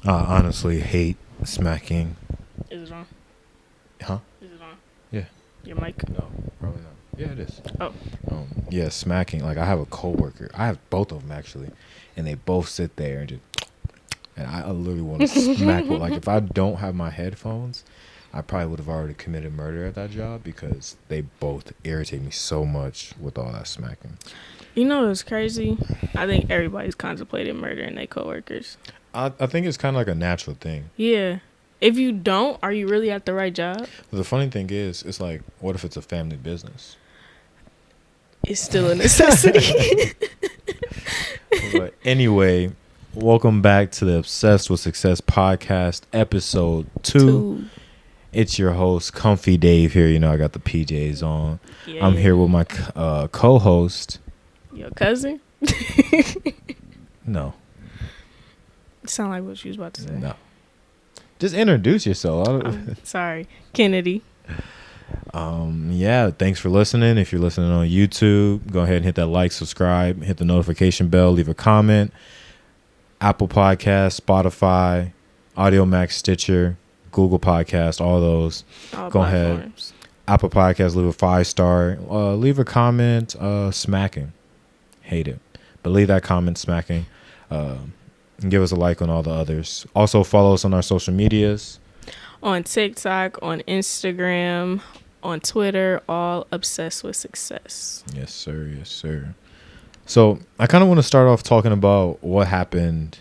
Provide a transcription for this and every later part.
I honestly hate smacking. Is it on? Huh? Is it on? Yeah. Your mic? No, probably not. Yeah, it is. Oh. Yeah, smacking. Like, I have a coworker. I have both of them, actually. And they both sit there and just... And I literally want to smack... Like, if I don't have my headphones, I probably would have already committed murder at that job because they both irritate me so much with all that smacking. You know what's crazy? I think everybody's contemplating murdering their coworkers. I think it's kind of like a natural thing. Yeah. If you don't, are you really at the right job? The funny thing is, it's like, what if it's a family business? It's still a necessity. But anyway, welcome back to the Obsessed with Success podcast, episode 2. It's your host, Comfy Dave here. You know, I got the PJs on. Yeah. I'm here with my co-host. Your cousin? No. Sound like what you was about to say. No. Just introduce yourself. Sorry. Kenidy. Yeah, thanks for listening. If you're listening on YouTube, go ahead and hit that like, subscribe, hit the notification bell, leave a comment. Apple Podcast, Spotify, Audio Max, Stitcher, Google Podcast, all those. All go platforms. Ahead. Apple Podcast, leave a 5-star. Leave a comment, smacking. Hate it. But leave that comment, smacking. And give us a like on all the others. Also, follow us on our social medias. On TikTok, on Instagram, on Twitter, all Obsessed with Success. Yes, sir. Yes, sir. So, I kind of want to start off talking about what happened.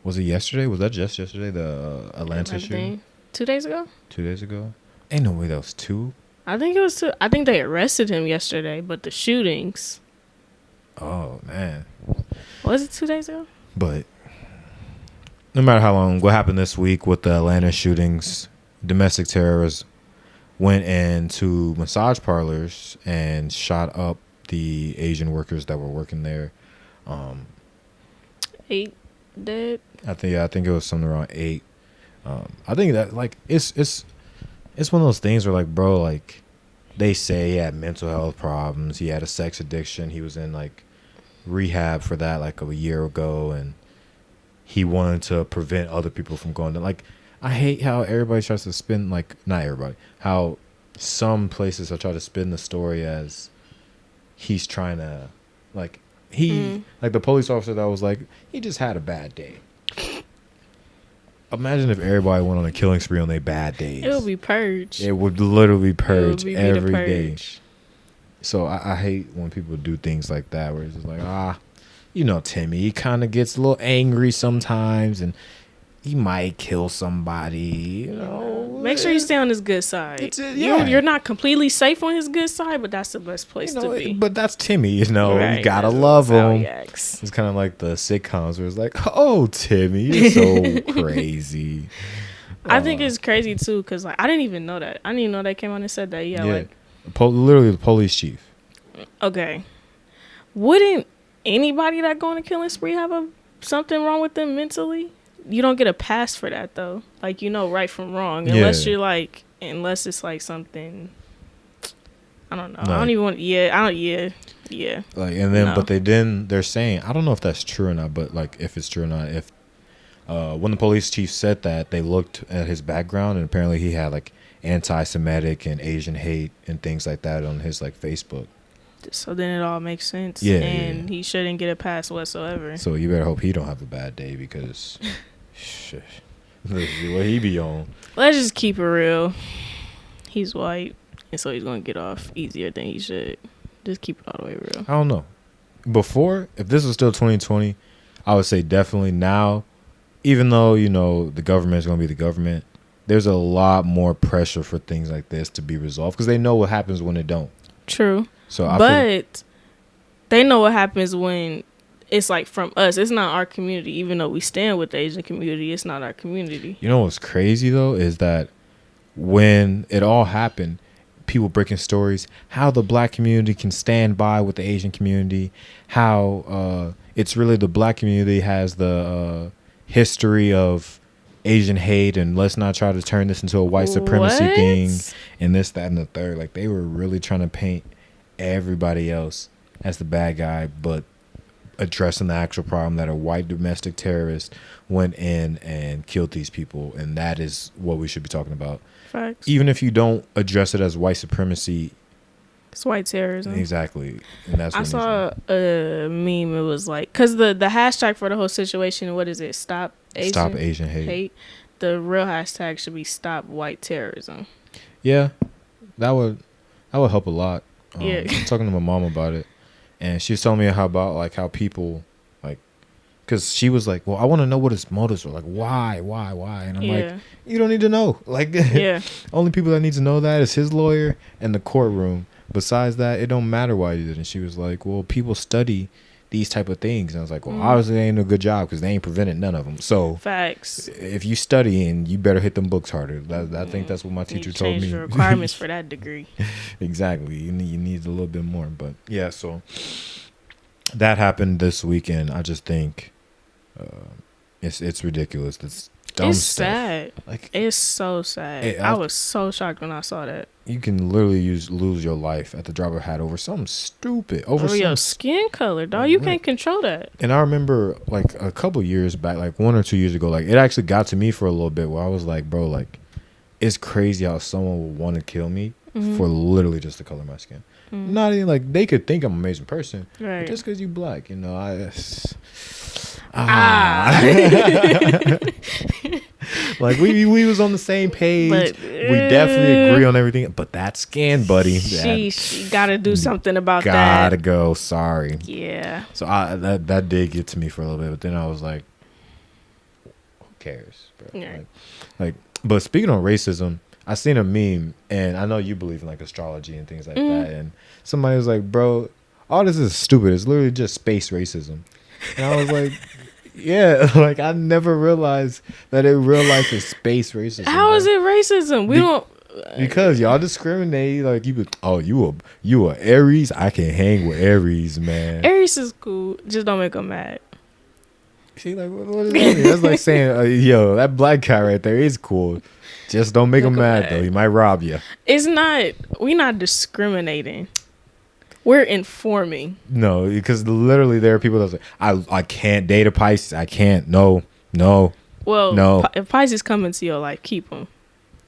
Was it yesterday? Was that just yesterday? The Atlanta shooting? 2 days ago? 2 days ago? Ain't no way that was 2. I think it was 2. I think they arrested him yesterday, but the shootings. Oh, man. Was it 2 days ago? But no matter how long, what happened this week with the Atlanta shootings, domestic terrorists went into massage parlors and shot up the Asian workers that were working there. 8 dead. I think it was something around 8. I think that like it's one of those things where like, bro, like they say he had mental health problems, he had a sex addiction, he was in like rehab for that like a year ago, and he wanted to prevent other people from going to, like, I hate how everybody tries to spin, like, not everybody, how some places are trying to spin the story as he's trying to, like, like the police officer that was like, he just had a bad day. Imagine if everybody went on a killing spree on their bad days. It would be purged. It would literally purge It would be every the day. purge. So I hate when people do things like that where it's just like, you know, Timmy, he kind of gets a little angry sometimes and he might kill somebody, you know. Make sure you stay on his good side. Yeah. You're not completely safe on his good side, but that's the best place to be. But that's Timmy, you know. Right, you gotta that's love how him. he acts. It's kind of like the sitcoms where it's like, oh, Timmy, you're so crazy. I think it's crazy too, because like I didn't even know that. I didn't even know they came on and said that. Yeah. Like, literally the police chief. Okay. Wouldn't anybody that go on a killing spree have something wrong with them mentally? You don't get a pass for that though. Like, you know right from wrong. Unless you're like, unless it's like something, I don't know. No. I don't even want, yeah. Like, and then, No. but they're saying, I don't know if that's true or not, but like if it's true or not, if, when the police chief said that, they looked at his background and apparently he had like anti-Semitic and Asian hate and things like that on his like Facebook. So then it all makes sense. Yeah, and he shouldn't get a pass whatsoever. So you better hope he don't have a bad day because shit, let's see what he be on. Let's just keep it real. He's white, and so he's going to get off easier than he should. Just keep it all the way real. I don't know. Before, if this was still 2020, I would say definitely. Now, even though, you know, the government is going to be the government, there's a lot more pressure for things like this to be resolved because they know what happens when it don't. True. So, but they know what happens when it's like from us. It's not our community. Even though we stand with the Asian community, it's not our community. You know what's crazy, though, is that when it all happened, people breaking stories, how the black community can stand by with the Asian community, how it's really the black community has the history of Asian hate, and let's not try to turn this into a white supremacy thing, and this, that, and the third. Like, they were really trying to paint everybody else as the bad guy, but addressing the actual problem that a white domestic terrorist went in and killed these people, and that is what we should be talking about. Facts. Even if you don't address it as white supremacy, it's white terrorism. Exactly. And that's what I saw a meme. It was like, because the hashtag for the whole situation, what is it? Stop Asian hate. The real hashtag should be stop white terrorism. Yeah, that would help a lot. Yeah. I was talking to my mom about it, and she was telling me how people, like, because she was like, well, I want to know what his motives were, like, why, and I'm like, you don't need to know. Like, only people that need to know that is his lawyer and the courtroom. Besides that, it don't matter why you did it. And she was like, well, people study these type of things. And I was like, well, obviously they ain't doing a good job because they ain't prevented none of them. So facts. If you studying, you better hit them books harder. I think that's what my teacher told me. Change the requirements for that degree. Exactly. You need a little bit more. But yeah, so that happened this weekend. I just think it's ridiculous. It's dumb stuff. Sad. Like, it's so sad. I was so shocked when I saw that. You can literally lose your life at the drop of a hat over something stupid. Over your skin color, dog. You can't control that. And I remember, like, a couple years back, like 1 or 2 years ago, like, it actually got to me for a little bit where I was like, bro, like, it's crazy how someone would want to kill me for literally just the color of my skin. Not even, like, they could think I'm an amazing person. Right. But just because you black, you know, like we was on the same page, but we definitely agree on everything, but that skin, buddy, she gotta do something about that. Gotta go. Sorry. Yeah. So that did get to me for a little bit, but then I was like, who cares, bro? Yeah. Like, but speaking of racism, I seen a meme, and I know you believe in like astrology and things like that, and somebody was like, bro, all this is stupid. It's literally just space racism. And I was like, yeah, like, I never realized that in real life is space racism. How is it racism? We don't. Because y'all discriminate. Like, you a Aries? I can hang with Aries, man. Aries is cool. Just don't make them mad. See, like, what does that mean? That's like saying, yo, that black guy right there is cool. Just don't make him mad, though. He might rob you. We're not discriminating. We're informing. No, because literally there are people that say, I can't date a Pisces. I can't. No. Well, no. If Pisces come into your life, keep them.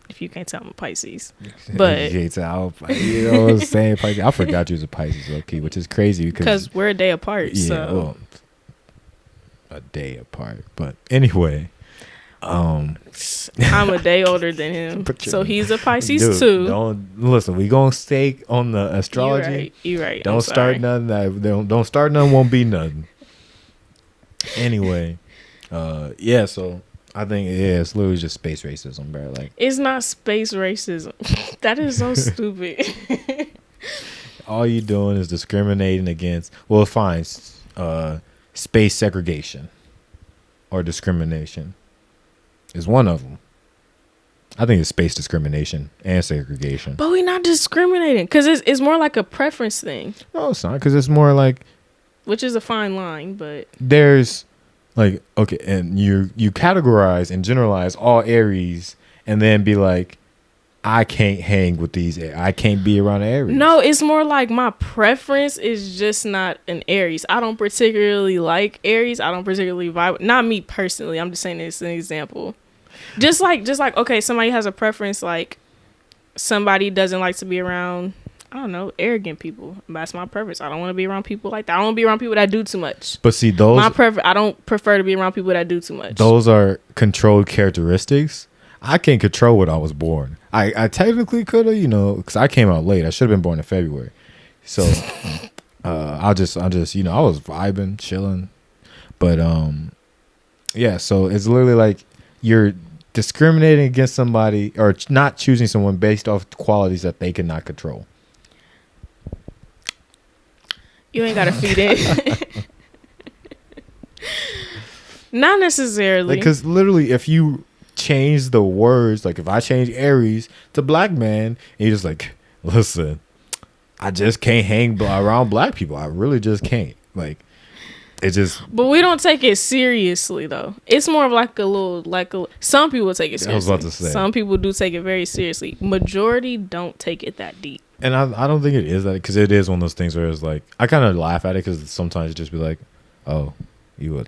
If you can't tell them Pisces. But you know what I'm saying? Pisces. I forgot you was a Pisces, low-key, which is crazy. Because we're a day apart. Yeah, so. Well, a day apart. But anyway. I'm a day older than him, so he's a Pisces too. Don't listen. We gonna stay on the astrology. You right. Don't start nothing. Don't start nothing. Won't be nothing. Anyway, yeah. So I think it's literally just space racism, bro. Like, it's not space racism. That is so stupid. All you doing is discriminating against. Well, fine. Space segregation or discrimination is one of them. I think it's space discrimination and segregation. But we're not discriminating because it's more like a preference thing. No, it's not, because it's more like... Which is a fine line, but... There's like, okay, and you categorize and generalize all Aries and then be like, I can't hang with these. I can't be around Aries. No, it's more like my preference is just not an Aries. I don't particularly like Aries. I don't particularly vibe. Not me personally. I'm just saying this as an example. Just like, okay, somebody has a preference. Like, somebody doesn't like to be around, I don't know, arrogant people. That's my preference. I don't want to be around people like that. I don't want to be around people that do too much. But see, I don't prefer to be around people that do too much. Those are controlled characteristics. I can't control when I was born. I technically could have, because I came out late. I should have been born in February. So I was vibing, chilling. But yeah, so it's literally like you're discriminating against somebody or not choosing someone based off qualities that they cannot control. You ain't got to feed in. Not necessarily. Because literally, if you change the words, like if I change Aries to black man, and you're just like, listen, I just can't hang around black people. I really just can't. Like, it just... But we don't take it seriously, though. It's more of like a little, some people take it seriously. I was about to say. Some people do take it very seriously. Majority don't take it that deep. And I don't think it is that, because it is one of those things where it's like, I kind of laugh at it because sometimes it just be like, Oh, you a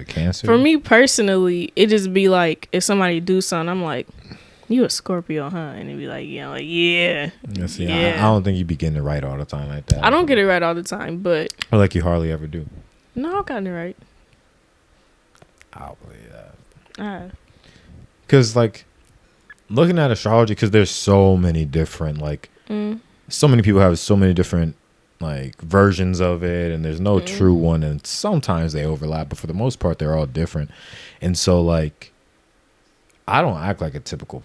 Cancer? For me personally, it just be like if somebody do something, I'm like, you a Scorpio, huh? And it be like, yeah. See, I don't think you be getting it right all the time like that. I don't get it right all the time, but or like you hardly ever do. No, I got it right. I'll believe that. 'Cause like looking at astrology, because there's so many different so many people have so many different like versions of it, and there's no true one, and sometimes they overlap, but for the most part they're all different. And so like I don't act like a typical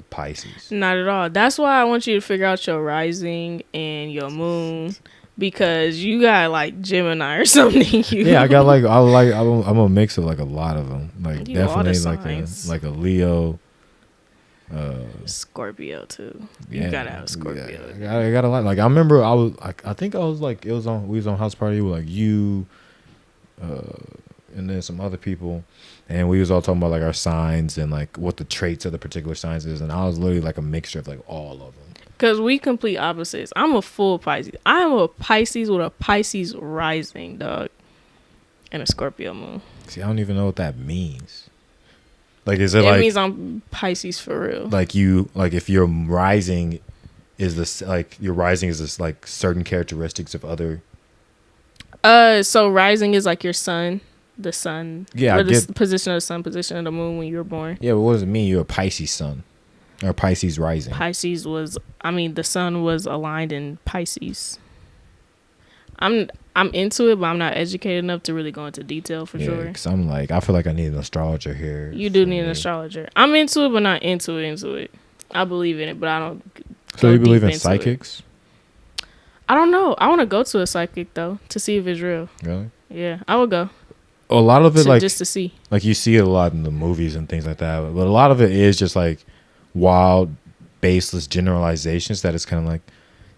Pisces. Not at all. That's why I want you to figure out your rising and your moon, because you got like Gemini or something. Yeah, I got I'm a mix of like a lot of them. Like You definitely like a Leo. Scorpio too. Yeah, you gotta have Scorpio. Yeah, I got a lot. Like I remember I think I was like we was on house party with like you, and then some other people, and we was all talking about like our signs and like what the traits of the particular signs is, and I was literally like a mixture of like all of them. Cause we complete opposites. I'm a full Pisces. I am a Pisces with a Pisces rising, dog, and a Scorpio moon. See, I don't even know what that means. Like, is it like? It means I'm Pisces for real. Like you, like if your rising is this, like your rising is this like certain characteristics of other. So rising is like your sun, the sun. Yeah, or the position of the sun, position of the moon when you were born. Yeah, but what does it mean? You're a Pisces sun, or Pisces rising. Pisces was, the sun was aligned in Pisces. I'm into it, but I'm not educated enough to really go into detail for sure. Because I'm like, I feel like I need an astrologer here. You do need an astrologer. I'm into it, but not into it. I believe in it, but I don't. So you believe in psychics? I don't know. I want to go to a psychic though to see if it's real. Really? Yeah, I would go. A lot of it, like just to see. Like you see it a lot in the movies and things like that, but a lot of it is just like wild, baseless generalizations that it's kind of like.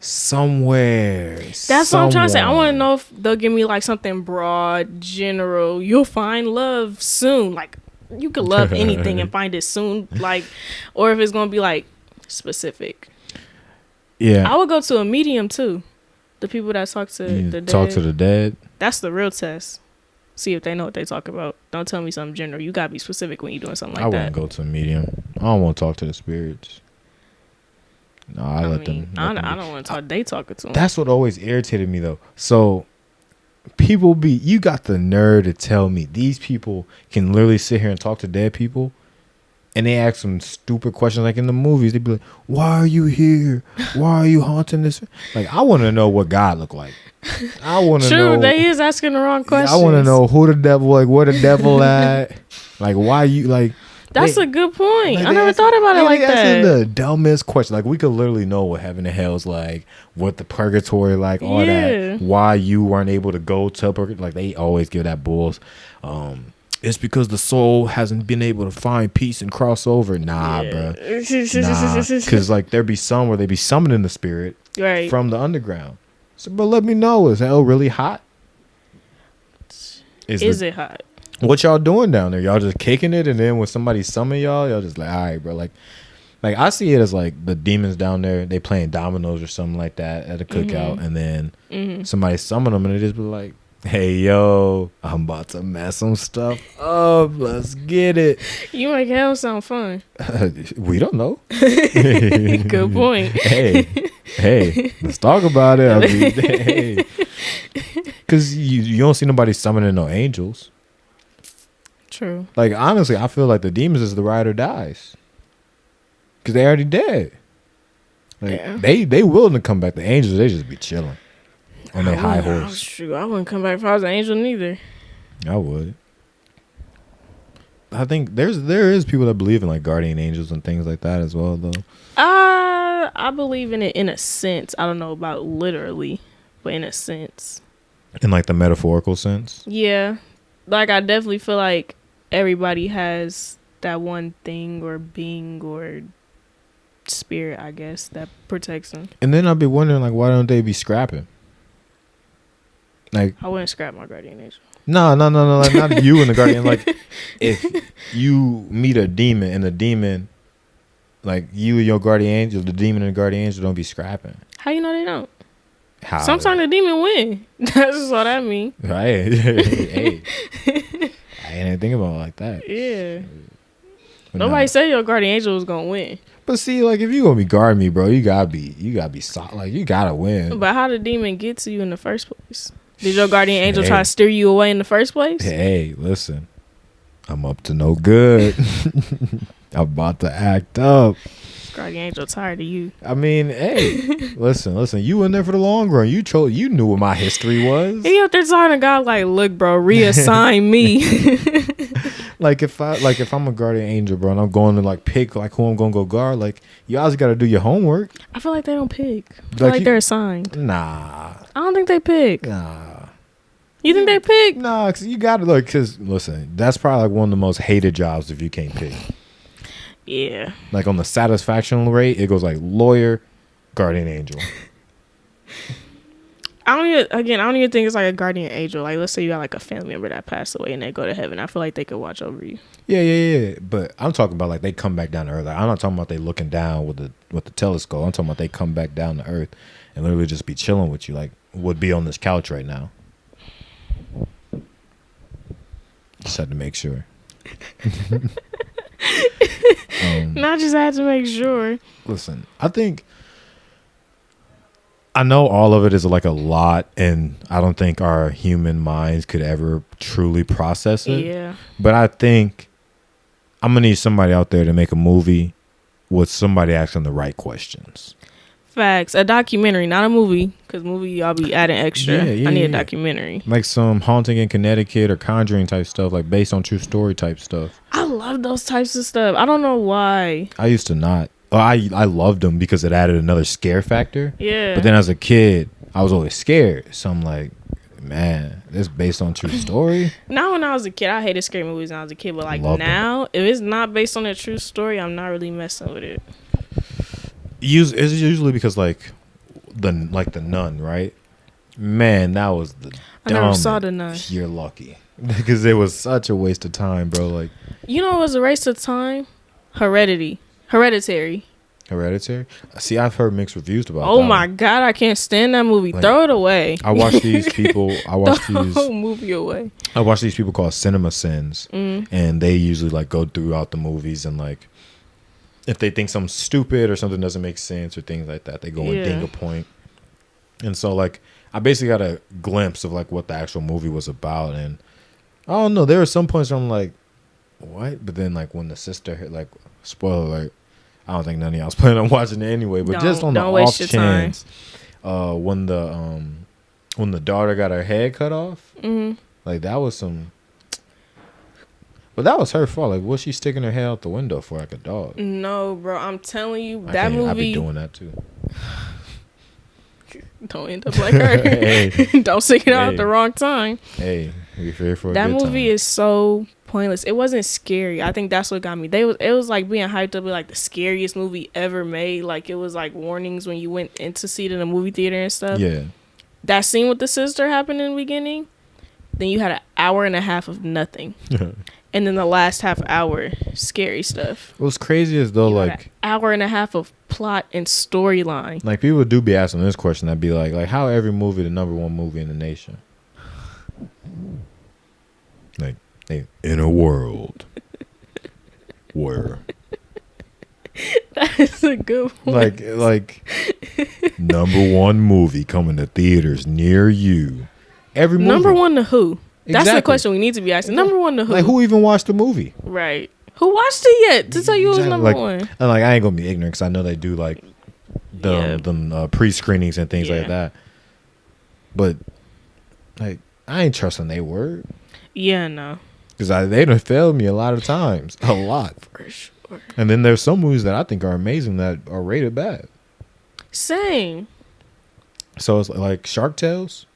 Somewhere. That's what I'm trying to say. I want to know if they'll give me like something broad, general. You'll find love soon. Like you could love anything and find it soon. Like, or if it's gonna be like specific. Yeah, I would go to a medium too. The people that talk to the dead. Talk to the dead. That's the real test. See if they know what they talk about. Don't tell me something general. You gotta be specific when you're doing something like that. I wouldn't go to a medium. I don't want to talk to the spirits. No, I let them. I don't want to talk. They talking to them. That's what always irritated me though. So you got the nerve to tell me these people can literally sit here and talk to dead people, and they ask some stupid questions like in the movies. They be like, "Why are you here? Why are you haunting this?" Like, I want to know what God look like. I want to know. True, they is asking the wrong questions. I want to know who the devil, like where the devil at, like why you like. That's a good point. I never thought about it like that. The dumbest question. Like we could literally know what heaven and hell's like, what the purgatory like, all that. Why you weren't able to go to purgatory. Like they always give that bulls. It's because the soul hasn't been able to find peace and cross over. Nah, bro. Nah, because like there be some where they be summoning the spirit from the underground. So, but let me know, is hell really hot? Is it hot? What y'all doing down there? Y'all just kicking it, and then when somebody summon y'all just like, all right, bro. Like I see it as like the demons down there. They playing dominoes or something like that at a cookout, and then somebody summon them, and they just be like, "Hey, yo, I'm about to mess some stuff up. Let's get it." You make hell sound fun. We don't know. Good point. Hey, let's talk about it. I mean, hey, because you don't see nobody summoning no angels. True. Like honestly, I feel like the demons is the ride or dies, because they already dead. Like they willing to come back. The angels, they just be chilling on their high horse. True. I wouldn't come back if I was an angel neither. I would. I think there is people that believe in like guardian angels and things like that as well, though. I believe in it in a sense. I don't know about literally, but in a sense. In like the metaphorical sense. Yeah, like I definitely feel like everybody has that one thing or being or spirit, I guess, that protects them. And then I'd be wondering, like, why don't they be scrapping? Like, I wouldn't scrap my guardian angel. No, like, not you and the guardian. Like, if you meet a demon and the demon, like you and your guardian angel, the demon and the guardian angel don't be scrapping. How you know they don't? How? Sometimes the demon win. That's just all that mean. Right. Hey. I ain't thinking about it like that. Yeah. But Nobody said your guardian angel was gonna win. But see, like, if you gonna be guarding me, bro, you gotta be solid. Like, you gotta win. But how did demon get to you in the first place? Did your guardian angel try to steer you away in the first place? Hey, listen, I'm up to no good. I'm about to act up. Guardian angel tired of you. I mean, hey, listen. You in there for the long run. You knew what my history was. He up there talking to God like, look, bro, reassign me. Like if I'm a guardian angel, bro, and I'm going to like pick like who I'm gonna go guard, like you always got to do your homework. I feel like they don't pick. I feel like they're assigned. Nah. I don't think they pick. Nah. You think they pick? Nah, cause you gotta look. Cause listen, that's probably like one of the most hated jobs if you can't pick. Yeah. Like on the satisfaction rate, it goes like lawyer, guardian angel. I don't even think it's like a guardian angel. Like, let's say you got like a family member that passed away and they go to heaven. I feel like they could watch over you. Yeah. But I'm talking about like they come back down to earth. Like, I'm not talking about they looking down with the telescope. I'm talking about they come back down to earth and literally just be chilling with you. Like would be on this couch right now. Just had to make sure. I just had to make sure. Listen, I know all of it is like a lot, and I don't think our human minds could ever truly process it. Yeah. But I think I'm going to need somebody out there to make a movie with somebody asking the right questions. Facts. A documentary, not a movie, because movie I'll be adding extra. I need a documentary. Like some Haunting in Connecticut or Conjuring type stuff, like based on true story type stuff. I love those types of stuff. I don't know why. I used to not. I loved them because it added another scare factor. Yeah. But then as a kid, I was always scared. So I'm like, man, this based on true story. Not when I was a kid. I hated scary movies when I was a kid. But like now, if it's not based on a true story, I'm not really messing with it. It's usually because like the Nun, right? Man, that was the I never saw the Nun. You're lucky because it was such a waste of time, bro. Like, you know, it was a waste of time. Hereditary. See, I've heard mixed reviews about. Oh my god, I can't stand that movie. Like, throw it away. I watch these people. Throw the whole movie away. I watch these people called Cinema Sins, and they usually like go throughout the movies and like. If they think something's stupid or something doesn't make sense or things like that, they go and ding a point. And so, like, I basically got a glimpse of, like, what the actual movie was about. And I don't know. There were some points where I'm like, what? But then, like, when the sister hit, like, spoiler alert, I don't think none of y'all was planning on watching it anyway. But just on the off chance, when the daughter got her head cut off, like, that was some... But that was her fault. Like, what's she sticking her head out the window for like a dog? No, bro. I'm telling you, that movie... I be doing that, too. Don't end up like her. Hey. Don't stick it out at the wrong time. Hey, be fair for a that good movie time. Is so pointless. It wasn't scary. I think that's what got me. It was like being hyped up with like the scariest movie ever made. Like, it was like warnings when you went in to see it in a movie theater and stuff. Yeah. That scene with the sister happened in the beginning. Then you had an hour and a half of nothing. And then the last half hour, scary stuff. What's crazy is though, like, an hour and a half of plot and storyline. Like, people do be asking this question. I'd be like, how every movie the number one movie in the nation? Like, in a world where that is a good one. Like number one movie coming to theaters near you. Every movie. Number one to who? That's Exactly. the question we need to be asking. Number one to who? Like, who even watched the movie? Right. Who watched it yet to tell you it was number one? And like, I ain't gonna be ignorant because I know they do like the pre-screenings and things like that. But like, I ain't trusting their word. Yeah, no. Because they done failed me a lot of times. A lot. For sure. And then there's some movies that I think are amazing that are rated bad. Same. So it's like Shark Tales.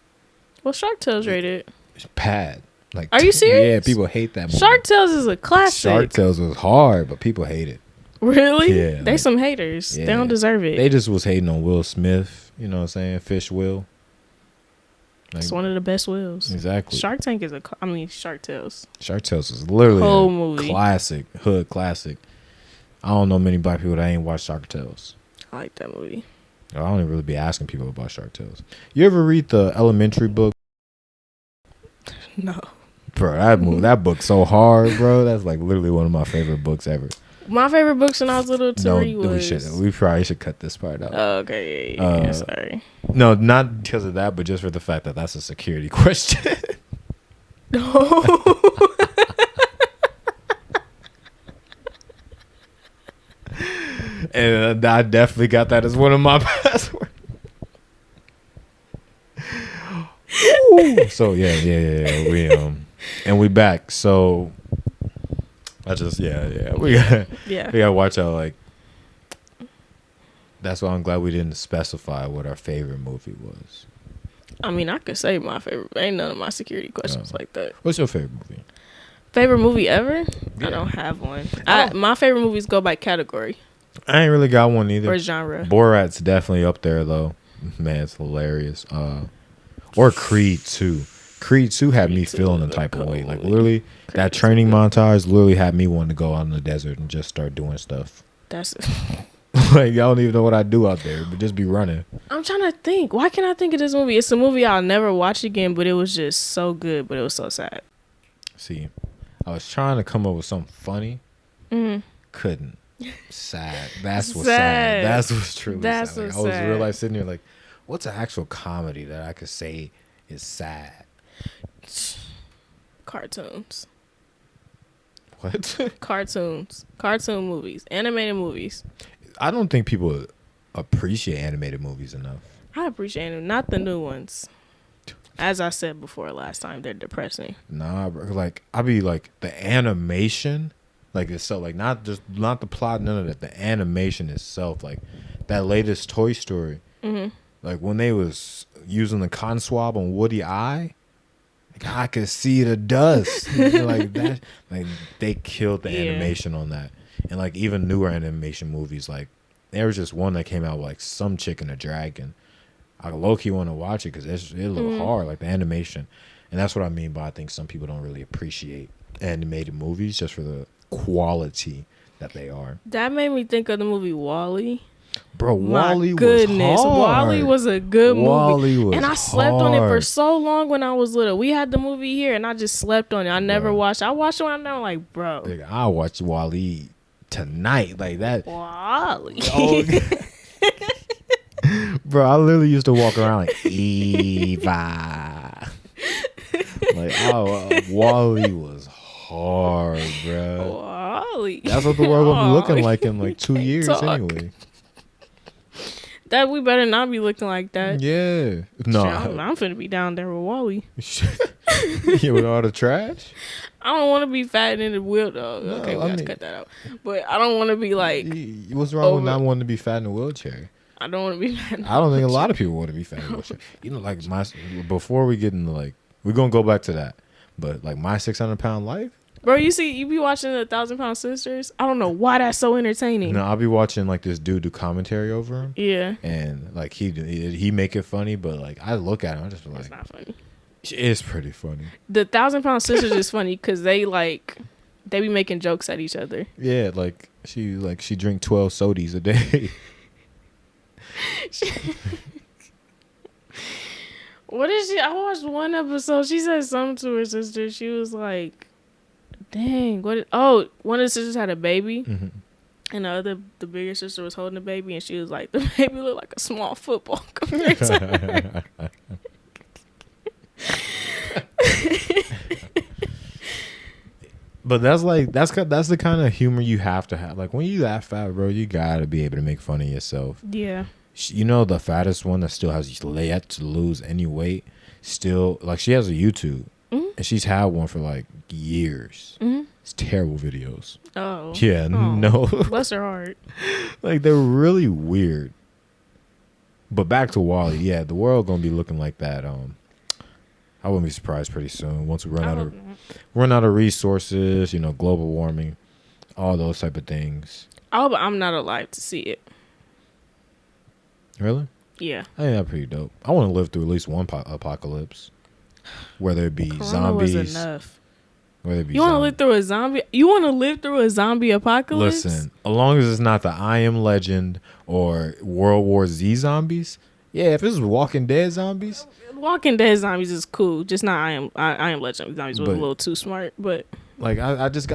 Well, Shark Tales rated? It's bad. Like, are you serious? Yeah, people hate that movie. Shark Tales is a classic. Shark Tales was hard, but people hate it. Really? Yeah. They some haters. Yeah. They don't deserve it. They just was hating on Will Smith. You know what I'm saying? Fish Will. Like, it's one of the best Wills. Exactly. Shark Tank is Shark Tales. Shark Tales is literally whole a movie. Classic, hood classic. I don't know many black people that ain't watched Shark Tales. I like that movie. I don't even really be asking people about Shark Tales. You ever read the Elementary book? No. Bro, that book's so hard, bro. That's like literally one of my favorite books ever. My favorite books when I was little to read was... We probably should cut this part out. Oh, okay, yeah, sorry. No, not because of that, but just for the fact that that's a security question. No. And I definitely got that as one of my passwords. So yeah. We back. So we gotta watch out. Like, that's why I'm glad we didn't specify what our favorite movie was. I mean, I could say my favorite. Ain't none of my security questions like that. What's your favorite movie? Favorite movie ever? Yeah. I don't have one. My favorite movies go by category. I ain't really got one either. Or genre. Borat's definitely up there though. Man, it's hilarious. Or Creed 2. Creed 2 had me feeling a type of way. Like, literally, that training montage literally had me wanting to go out in the desert and just start doing stuff. That's like, y'all don't even know what I do out there, but just be running. I'm trying to think. Why can't I think of this movie? It's a movie I'll never watch again, but it was just so good, but it was so sad. See, I was trying to come up with something funny. Mm-hmm. Couldn't. Sad. That's what's sad. That's what's truly That's sad. Like, what's I was sad. real life sitting here like, what's an actual comedy that I could say is sad? Cartoons. What? Cartoons. Cartoon movies. Animated movies. I don't think people appreciate animated movies enough. I appreciate them. Not the new ones. As I said before last time, they're depressing. Nah, bro. Like, I be like, the animation, like, itself, like, not the plot, none of that. The animation itself, like, that latest Toy Story, like, when they was using the cotton swab on Woody Eye, like, I could see the dust. Like, that, like, they killed the animation on that. And, like, even newer animation movies, like, there was just one that came out with, like, some chick and a dragon. I low-key want to watch it because it looked hard, like the animation. And that's what I mean by I think some people don't really appreciate animated movies just for the quality that they are. That made me think of the movie WALL-E. Bro, WALL-E was hard. WALL-E was a good movie. WALL-E was and I slept on it for so long when I was little. We had the movie here and I just slept on it. I never watched it. I watched it when I'm like, bro. Like, I'll watch WALL-E tonight. Like that. WALL-E. Oh, bro, I literally used to walk around like Eva. Like, WALL-E was hard, bro. WALL-E. That's what the world gonna be looking like in like 2 years anyway. That we better not be looking like that. Yeah. No. I'm finna be down there with WALL-E. Yeah, with all the trash? I don't want to be fat in the wheelchair. Okay, we got to cut that out. But I don't want to be like... What's wrong with not wanting to be fat in a wheelchair? I don't want to be fat in I don't think a lot of people want to be fat in a wheelchair. You know, like, before we get into, like... We're going to go back to that. But, like, my 600-pound life... Bro, you be watching the 1,000-Pound Sisters? I don't know why that's so entertaining. No, I'll be watching, like, this dude do commentary over him. Yeah. And, like, he make it funny, but, like, I look at him, I just be like... It's not funny. It's pretty funny. The 1,000-Pound Sisters is funny because they be making jokes at each other. Yeah, she drink 12 sodies a day. What is she? I watched one episode. She said something to her sister. She was like, dang, one of the sisters had a baby. Mm-hmm. And the bigger sister was holding the baby. And she was like, the baby looked like a small football compared to her. But that's the kind of humor you have to have. Like, when you that fat, bro, you gotta be able to make fun of yourself. Yeah. You know, the fattest one that still has yet to lose any weight, still, like, she has a YouTube, and she's had one for like years. It's terrible videos. Oh. Yeah. No. Bless her heart. Like, they're really weird. But back to WALL-E. Yeah, the world gonna be looking like that. I wouldn't be surprised pretty soon once we run out of resources. You know, global warming, all those type of things. Oh, but I'm not alive to see it. Really? Yeah. I think that's pretty dope. I want to live through at least one apocalypse, whether it be Corona zombies. was enough. Whether it be You want to live through a zombie? You want to live through a zombie apocalypse? Listen, as long as it's not the I Am Legend or World War Z zombies. Yeah, if it's Walking Dead zombies. Walking Dead zombies is cool. Just not I Am Legend zombies was a little too smart. But like I just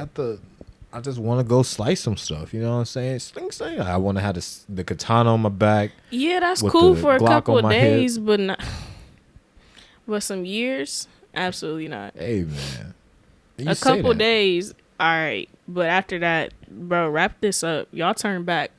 want to go slice some stuff. You know what I'm saying? Sling. I want to have the katana on my back. Yeah, that's cool for a couple of days, but not. But some years, absolutely not. Hey man, a couple days, all right. But after that, bro, wrap this up. Y'all turn back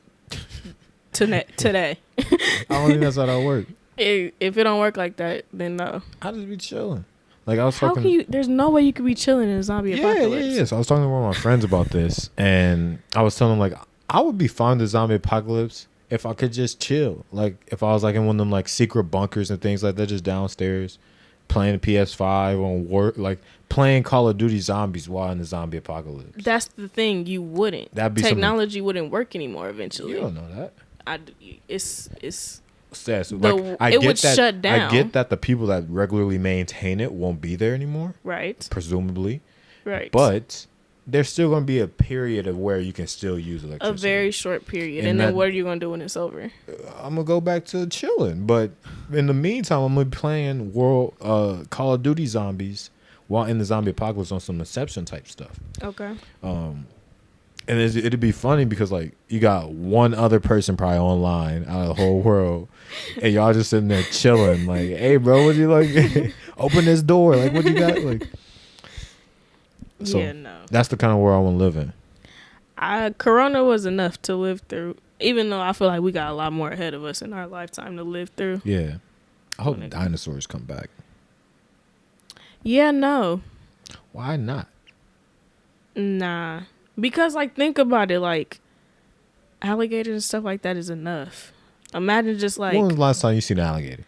today. I don't think that's how that works. If it don't work like that, then no. I'll just be chilling. Like I was talking. Can you? There's no way you could be chilling in a zombie apocalypse. Yeah. So I was talking to one of my friends about this, and I was telling him like I would be fine with the zombie apocalypse if I could just chill. Like if I was like in one of them like secret bunkers and things like that, just downstairs playing PS5 on work, like playing Call of Duty Zombies while in the zombie apocalypse. That's the thing. You wouldn't. Technology wouldn't work anymore eventually. You don't know that. It's like, it would shut down. I get that the people that regularly maintain it won't be there anymore. Right. Presumably. Right. But there's still going to be a period of where you can still use electricity. A very short period. And then what are you going to do when it's over? I'm going to go back to chilling. But in the meantime, I'm going to be playing Call of Duty Zombies while in the zombie apocalypse on some Inception type stuff. Okay. And it'd be funny because like you got one other person probably online out of the whole world, and y'all just sitting there chilling. Like, hey, bro, what you like? Open this door. Like, what you got? Like, so yeah, no. That's the kind of world I want to live in. Corona was enough to live through, even though I feel like we got a lot more ahead of us in our lifetime to live through. Yeah, I hope dinosaurs come back. Yeah, no. Why not? Nah. Because, like, think about it, like, alligators and stuff like that is enough. Imagine just, like... When was the last time you seen an alligator?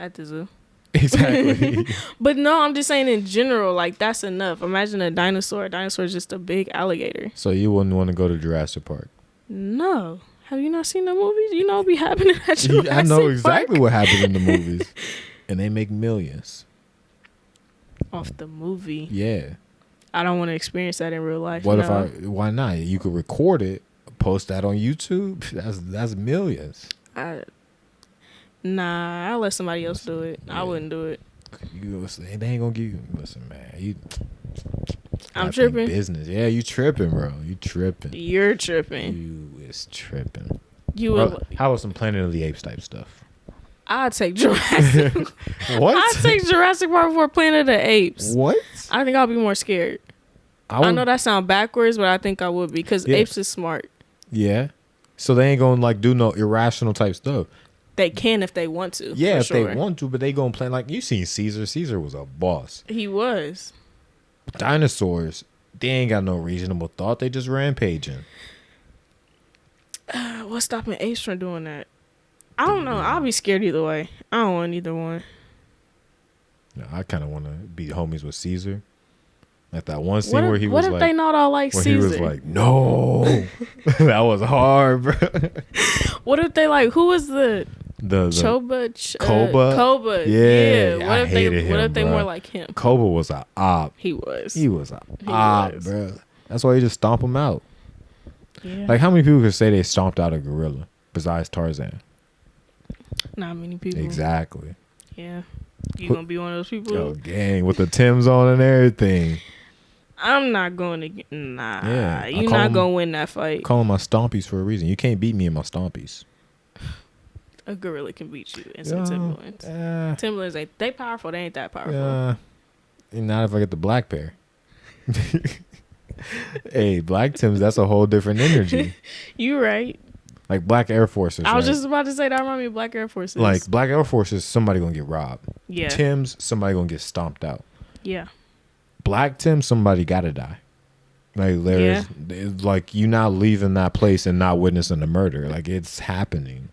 At the zoo. Exactly. But, no, I'm just saying in general, like, that's enough. Imagine a dinosaur. A dinosaur is just a big alligator. So you wouldn't want to go to Jurassic Park? No. Have you not seen the movies? You know what be happening at Jurassic Park? I know exactly what happened in the movies. And they make millions. Off the movie? Yeah. I don't want to experience that in real life. Why not? You could record it, post that on YouTube. That's millions. Nah, I'll let somebody else do it. Yeah. I wouldn't do it. They ain't gonna give you. Listen, man. I'm tripping. Business. Yeah, you tripping, bro. You tripping. You're tripping. You is tripping. How about some Planet of the Apes type stuff? I'd take Jurassic. What? I'd take Jurassic Park before Planet of the Apes. What? I think I'll be more scared. I know that sounds backwards, but I think I would be because apes is smart. Yeah. So they ain't gonna like do no irrational type stuff. They can if they want to. Yeah, if they want to, but they gonna play like you seen Caesar. Caesar was a boss. He was. Dinosaurs, they ain't got no reasonable thought. They just rampaging. What's stopping apes from doing that? I don't know. I'll be scared either way. I don't want either one. No, I kind of want to be homies with Caesar. Like that one scene where he was like... What if they not all like Caesar? He was like, no. That was hard, bro. What if they like... Who was the Koba? Koba. Yeah. What if they more like him? Koba was an op. He was an op, bro. That's why you just stomp him out. Yeah. Like how many people could say they stomped out a gorilla besides Tarzan? Not many people. Exactly. Yeah. You gonna be one of those people? Yo, gang, with the Timbs on and everything. I'm not going to... Nah. Yeah, you're not going to win that fight. Call them my stompies for a reason. You can't beat me in my stompies. A gorilla can beat you in some Timberlands. Timberlands, they powerful. They ain't that powerful. Not if I get the black pair. Hey, black Timbs, that's a whole different energy. You right. Like black Air Forces. I was just about to say that reminds me of black Air Forces. Like black Air Forces, somebody gonna get robbed. Yeah. Timbs, somebody gonna get stomped out. Yeah. Black Timbs, somebody gotta die. Like there's like you not leaving that place and not witnessing the murder. Like it's happening.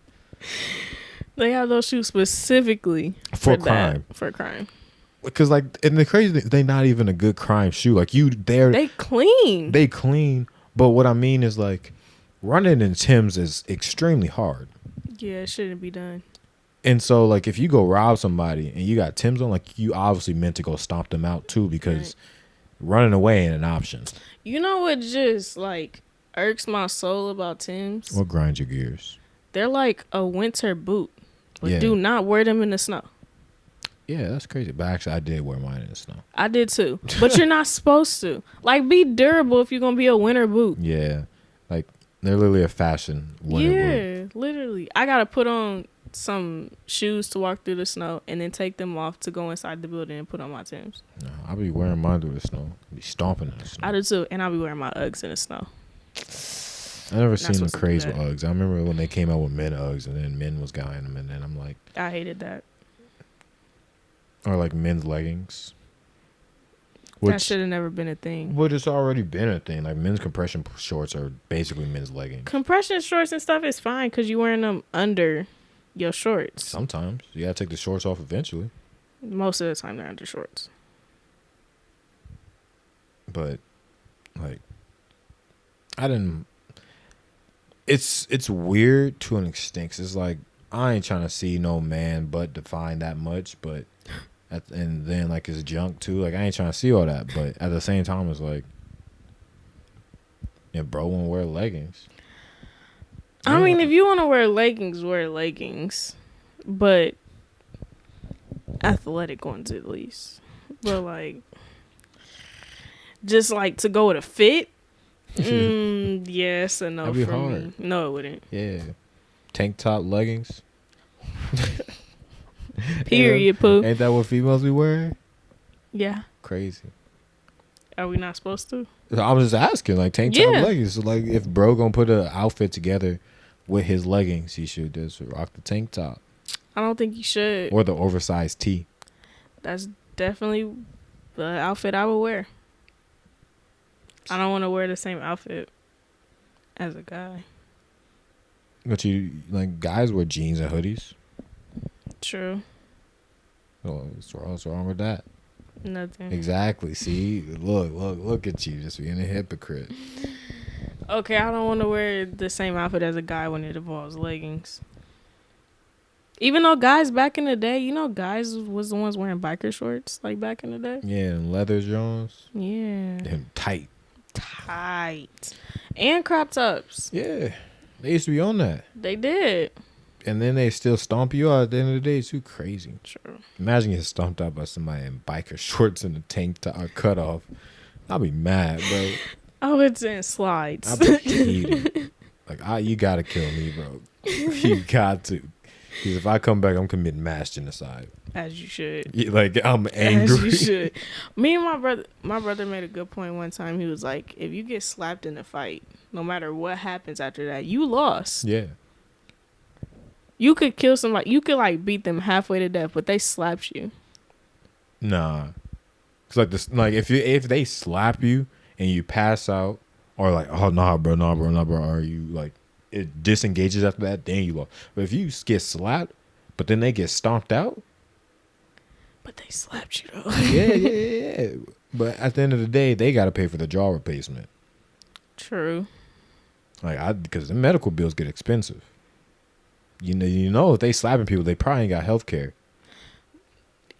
They have those shoes specifically for crime. For crime. Because like, and the crazy thing, they not even a good crime shoe. Like they clean. They clean. But what I mean is like, running in Timbs is extremely hard. Yeah, it shouldn't be done. And so like, if you go rob somebody and you got Timbs on, like you obviously meant to go stomp them out too, because running away ain't an option. You know what just like irks my soul about Timbs? What grinds your gears? They're like a winter boot, but Yeah. do not wear them in the snow. Yeah, that's crazy. But actually, I did wear mine in the snow. I did too, but you're not supposed to. Like, be durable if you're gonna be a winter boot. Yeah, like they're literally a fashion winter boot. Yeah, literally. I gotta put on some shoes to walk through the snow and then take them off to go inside the building and put on my Timbs. No, I'll be wearing mine through the snow. I'll be stomping in the snow. I do too, and I'll be wearing my Uggs in the snow. I never Not seen the supposed to do craze that. with Uggs. I remember when they came out with men Uggs, and then men was guying them, and then I'm like, I hated that. or like men's leggings. That should have never been a thing. But it's already been a thing. Like men's compression shorts are basically men's leggings. Compression shorts and stuff is fine because you're wearing them under your shorts. Sometimes you gotta take the shorts off eventually. Most of the time they're under shorts. But like, I didn't. It's weird to an extent. 'Cause it's like I ain't trying to see no man butt defined that much, but and then like his junk too. Like I ain't trying to see all that, but at the same time, it's like, yeah, bro, won't wear leggings. I mean, if you want to wear leggings, wear leggings, but athletic ones at least. But like, just like to go with a fit. Yes and no. That'd be for hard. me. No, it wouldn't. Yeah, tank top leggings. Period, poo. Ain't that what females be wearing? Yeah. Crazy. Are we not supposed to? I was just asking, like tank top Yeah. leggings. So, like, if bro gonna put an outfit together with his leggings, he should just rock the tank top I don't think you should. or the oversized tee. That's definitely the outfit I would wear. I don't want to wear the same outfit as a guy. But you like guys wear jeans and hoodies. True. Oh, what's wrong with that? Nothing. Exactly. See, look at you, just being a hypocrite. Okay, I don't want to wear the same outfit as a guy when it involves leggings. Even though guys back in the day, you know, guys was the ones wearing biker shorts like back in the day. Yeah, and leather Jones. Yeah. And tight. And crop tops. Yeah, they used to be on that, They did. and then they still stomp you out at the end of the day. It's too crazy. True. Imagine getting stomped out by somebody in biker shorts and a tank top cut off. I'll be mad, bro. Oh, it's in slides. I'll be heated. Like, you gotta kill me, bro. You got to. Because if I come back, I'm committing mass genocide. As you should. Yeah, like, I'm angry. As you should. Me and my brother made a good point one time. He was like, if you get slapped in a fight, no matter what happens after that, you lost. Yeah. You could kill somebody. You could like beat them halfway to death, but they slapped you. Nah. It's like this. Like if they slap you and you pass out, or like, oh nah, bro, or you like it disengages after that, then you lost. But if you get slapped, but then they get stomped out. But they slapped you though. Yeah. But at the end of the day, they got to pay for the jaw replacement. True. Like because the medical bills get expensive. You know, if they slapping people, they probably ain't got health care.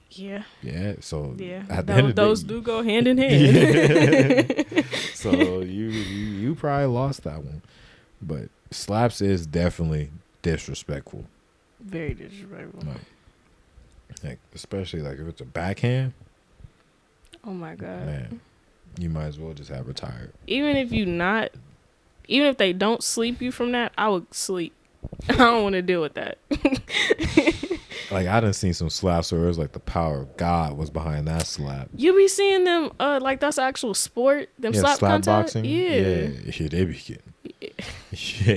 Yeah. Yeah. So Yeah. at the end of the Those day, do go hand in hand. Yeah. So you probably lost that one. But slaps is definitely disrespectful. Very disrespectful. Like especially like if it's a backhand. Oh my God. Man, you might as well just have retired. Even if they don't sleep you from that, I would sleep. I don't want to deal with that. Like I done seen some slaps where it was like the power of God was behind that slap. You be seeing them like that's actual sport. Them slap contact? boxing. Yeah. Yeah, they be getting. Yeah,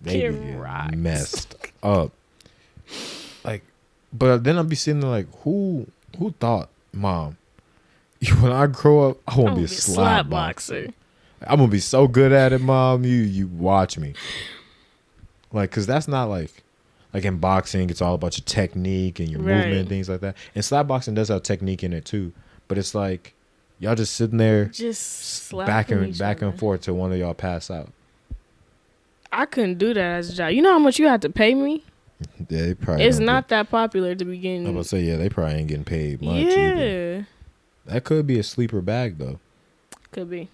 they Get be getting rocked. messed up. Like, but then I'll be sitting there like, who thought, Mom, when I grow up, I want to be a slap boxer. I'm gonna be so good at it, Mom. You watch me. Like, cause that's not like in boxing, it's all about your technique and your movement and things like that. And slap boxing does have technique in it too, but it's like y'all just sitting there, just back and forth till one of y'all pass out. I couldn't do that as a job. You know how much you have to pay me? Yeah, they probably. It's not that popular to begin. I was about to say, yeah, they probably ain't getting paid much. Yeah. Either. That could be a sleeper bag though. Could be.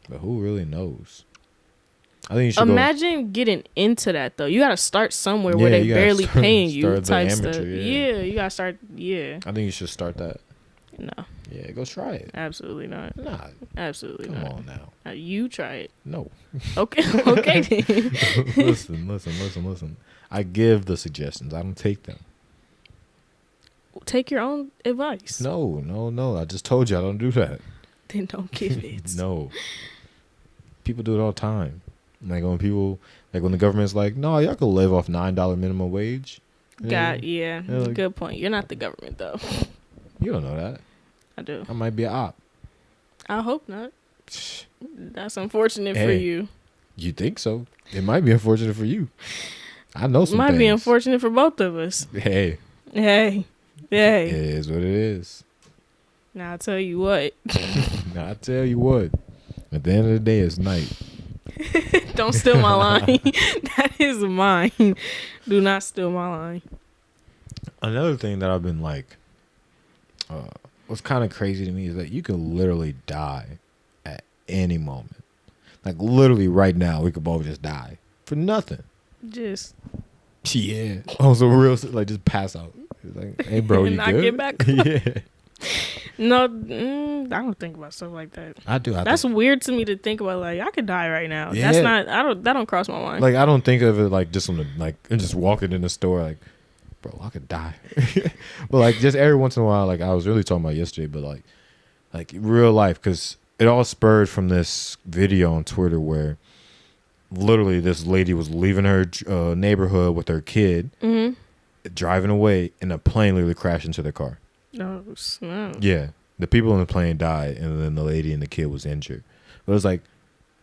But who really knows? I think you should imagine getting into that though. You got to start somewhere where they barely paying you type stuff. Yeah, you got to start. Yeah. I think you should start that. No. Yeah, go try it. Absolutely not. Nah. Absolutely not. Come on now. You try it. No. Okay. Okay. Listen. I give the suggestions. I don't take them. Take your own advice. No. I just told you I don't do that. Then don't give it. No. People do it all the time. Like when the government's like, no, y'all could live off $9 minimum wage. Yeah. Like, good point. You're not the government though. You don't know that. I do. I might be an op. I hope not. That's unfortunate for you. You think so? It might be unfortunate for you. I know some It might things. be unfortunate for both of us. Hey. It is what it is. Now I'll tell you what. At the end of the day, it's night. Don't steal my line. That is mine. Do not steal my line. Another thing that I've been like, what's kind of crazy to me is that you could literally die at any moment. Like literally right now, we could both just die for nothing. Just. Yeah. Also real, like just pass out. Like, hey bro, you not good? Get back. Yeah. No, I don't think about stuff like that. I do. That's weird to me to think about. Like I could die right now. Yeah. That's not. That don't cross my mind. Like I don't think of it like just just walking in the store like, bro, I could die. But like just every once in a while, like I was really talking about yesterday, but like real life, because it all spurred from this video on Twitter where literally this lady was leaving her neighborhood with her kid, driving away, and a plane literally crashed into their car. Oh, snap. Yeah. The people in the plane died, and then the lady and the kid was injured. But it's like,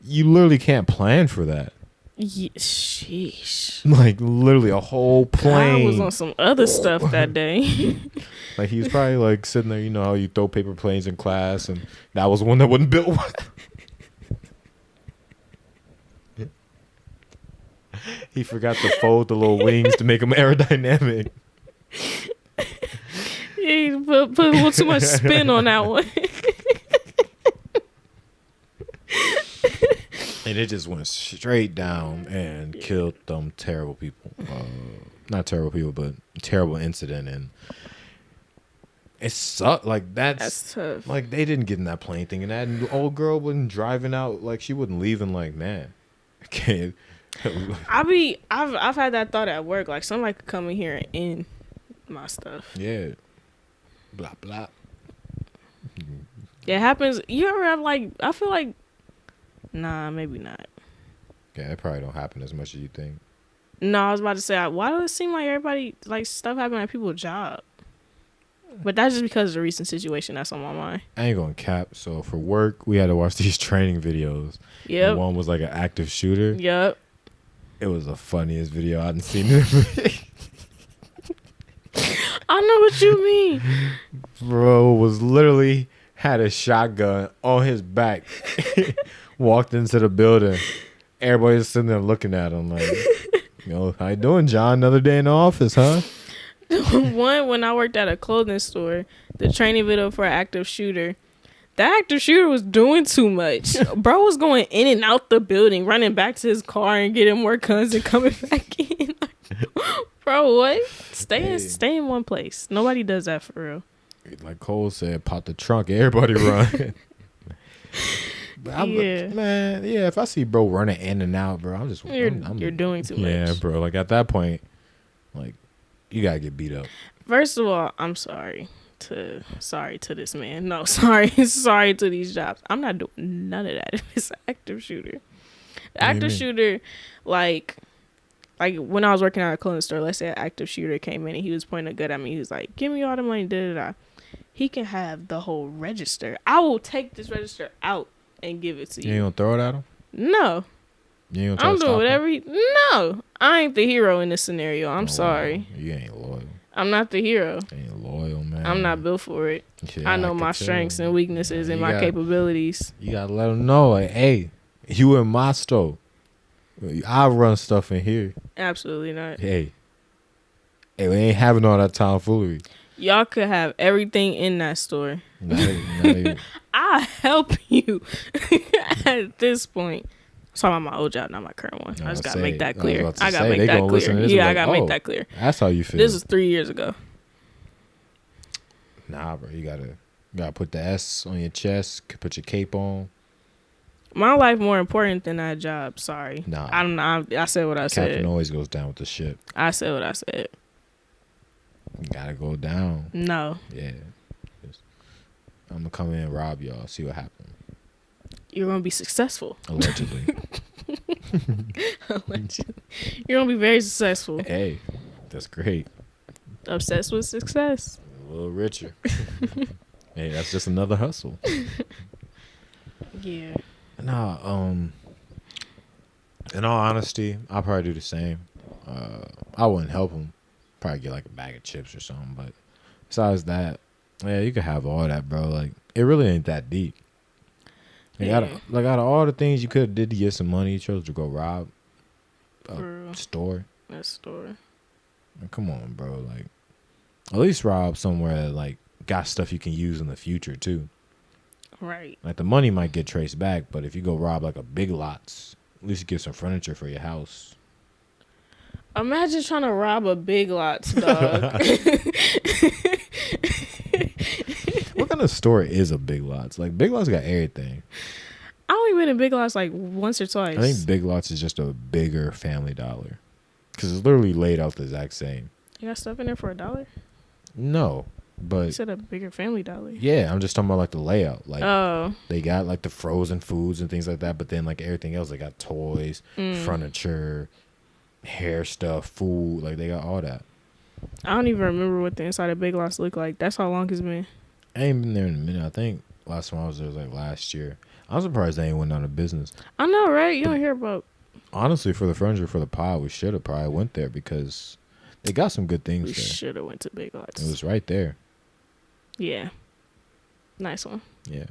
you literally can't plan for that. Yeah, sheesh. Like, literally a whole plane. I was on some other stuff that day. Like, he was probably, like, sitting there, you know how you throw paper planes in class, and that was one that wasn't built. He forgot to fold the little wings to make them aerodynamic. He put a little too much spin on that one. And it just went straight down and killed them terrible people. Not terrible people, but terrible incident. And it sucked. Like, that's tough. Like, they didn't get in that plane thinking that. And the old girl wasn't driving out. Like, she wasn't leaving. Like, man, I can't. I've had that thought at work. Like, somebody could come in here and end my stuff. Yeah. Blah, blah. It happens. You ever have, like, I feel like, nah, maybe not. Yeah, it probably don't happen as much as you think. No, I was about to say, why does it seem like everybody, like, stuff happening at people's job? But that's just because of the recent situation that's on my mind. I ain't gonna cap. So for work, we had to watch these training videos. Yep. One was like an active shooter. Yep. It was the funniest video I'd seen. I know what you mean. Bro was literally had a shotgun on his back. Walked into the building. Everybody was sitting there looking at him like, how you doing, John? Another day in the office, huh? One, when I worked at a clothing store, the training video for an active shooter, the active shooter was doing too much. Bro was going in and out the building, running back to his car and getting more guns and coming back in. Bro, what? Stay in one place. Nobody does that for real. Like Cole said, pop the trunk, everybody run. If I see bro running in and out, bro, I'm just you're doing too much. Yeah, bro. Like at that point, like you gotta get beat up. First of all, I'm sorry to this man. No, sorry to these jobs. I'm not doing none of that if it's an active shooter. Active shooter, like when I was working at a clothing store, let's say an active shooter came in and he was pointing a gun at me. He was like, "Give me all the money." Da da da. He can have the whole register. I will take this register out and give it to you. You ain't gonna throw it at him? No. You ain't gonna I'm doing whatever. No, I ain't the hero in this scenario. I'm sorry. You ain't loyal. I'm not the hero. You ain't loyal, man. I'm not built for it. I know my strengths and weaknesses and my capabilities. You gotta let them know, like, hey, you in my store. I run stuff in here. Absolutely not. Hey, we ain't having all that tomfoolery. Y'all could have everything in that store. Not even. I'll help you at this point. I'm talking about my old job, not my current one. I just gotta make that clear. I gotta make that clear. Yeah, I gotta make that clear. That's how you feel. This was 3 years ago. Nah, bro. You gotta put the S on your chest. Put your cape on. My life more important than that job. Sorry. Nah. I don't know. I said what I said. Captain always goes down with the ship. I said what I said. You gotta go down. No. Yeah. I'm gonna come in and rob y'all. See what happens. You're gonna be successful. Allegedly. Allegedly. You're gonna be very successful. Hey, that's great. Obsessed with success. A little richer. Hey, that's just another hustle. Yeah. Nah, in all honesty, I'll probably do the same. I wouldn't help him. Probably get like a bag of chips or something. But besides that, yeah, you could have all that, bro. Like, it really ain't that deep. Out of all the things you could have did to get some money, you chose to go rob a store. A store. Like, come on, bro. Like, at least rob somewhere that like got stuff you can use in the future too. Right. Like, the money might get traced back, but if you go rob like a Big Lots, at least you get some furniture for your house. Imagine trying to rob a Big Lots, dog. What kind of store is a Big Lots? Like, Big Lots got everything. I only been in Big Lots like once or twice. I think Big Lots is just a bigger Family Dollar. Because it's literally laid out the exact same. You got stuff in there for $1? No, but... You said a bigger Family Dollar. Yeah, I'm just talking about like the layout. Like, oh. They got like the frozen foods and things like that, but then like everything else, they got toys, furniture, hair stuff, food. Like, they got all that. I don't even remember what the inside of Big Lots looked like. That's how long it's been. I ain't been there in a minute. I think last time I was there was like last year. I'm surprised they ain't went out of business. I know, right? You don't hear about... Honestly, for the furniture for the pod, we should have probably went there because they got some good things we there. We should have went to Big Lots. It was right there. Yeah. Nice one. Yeah.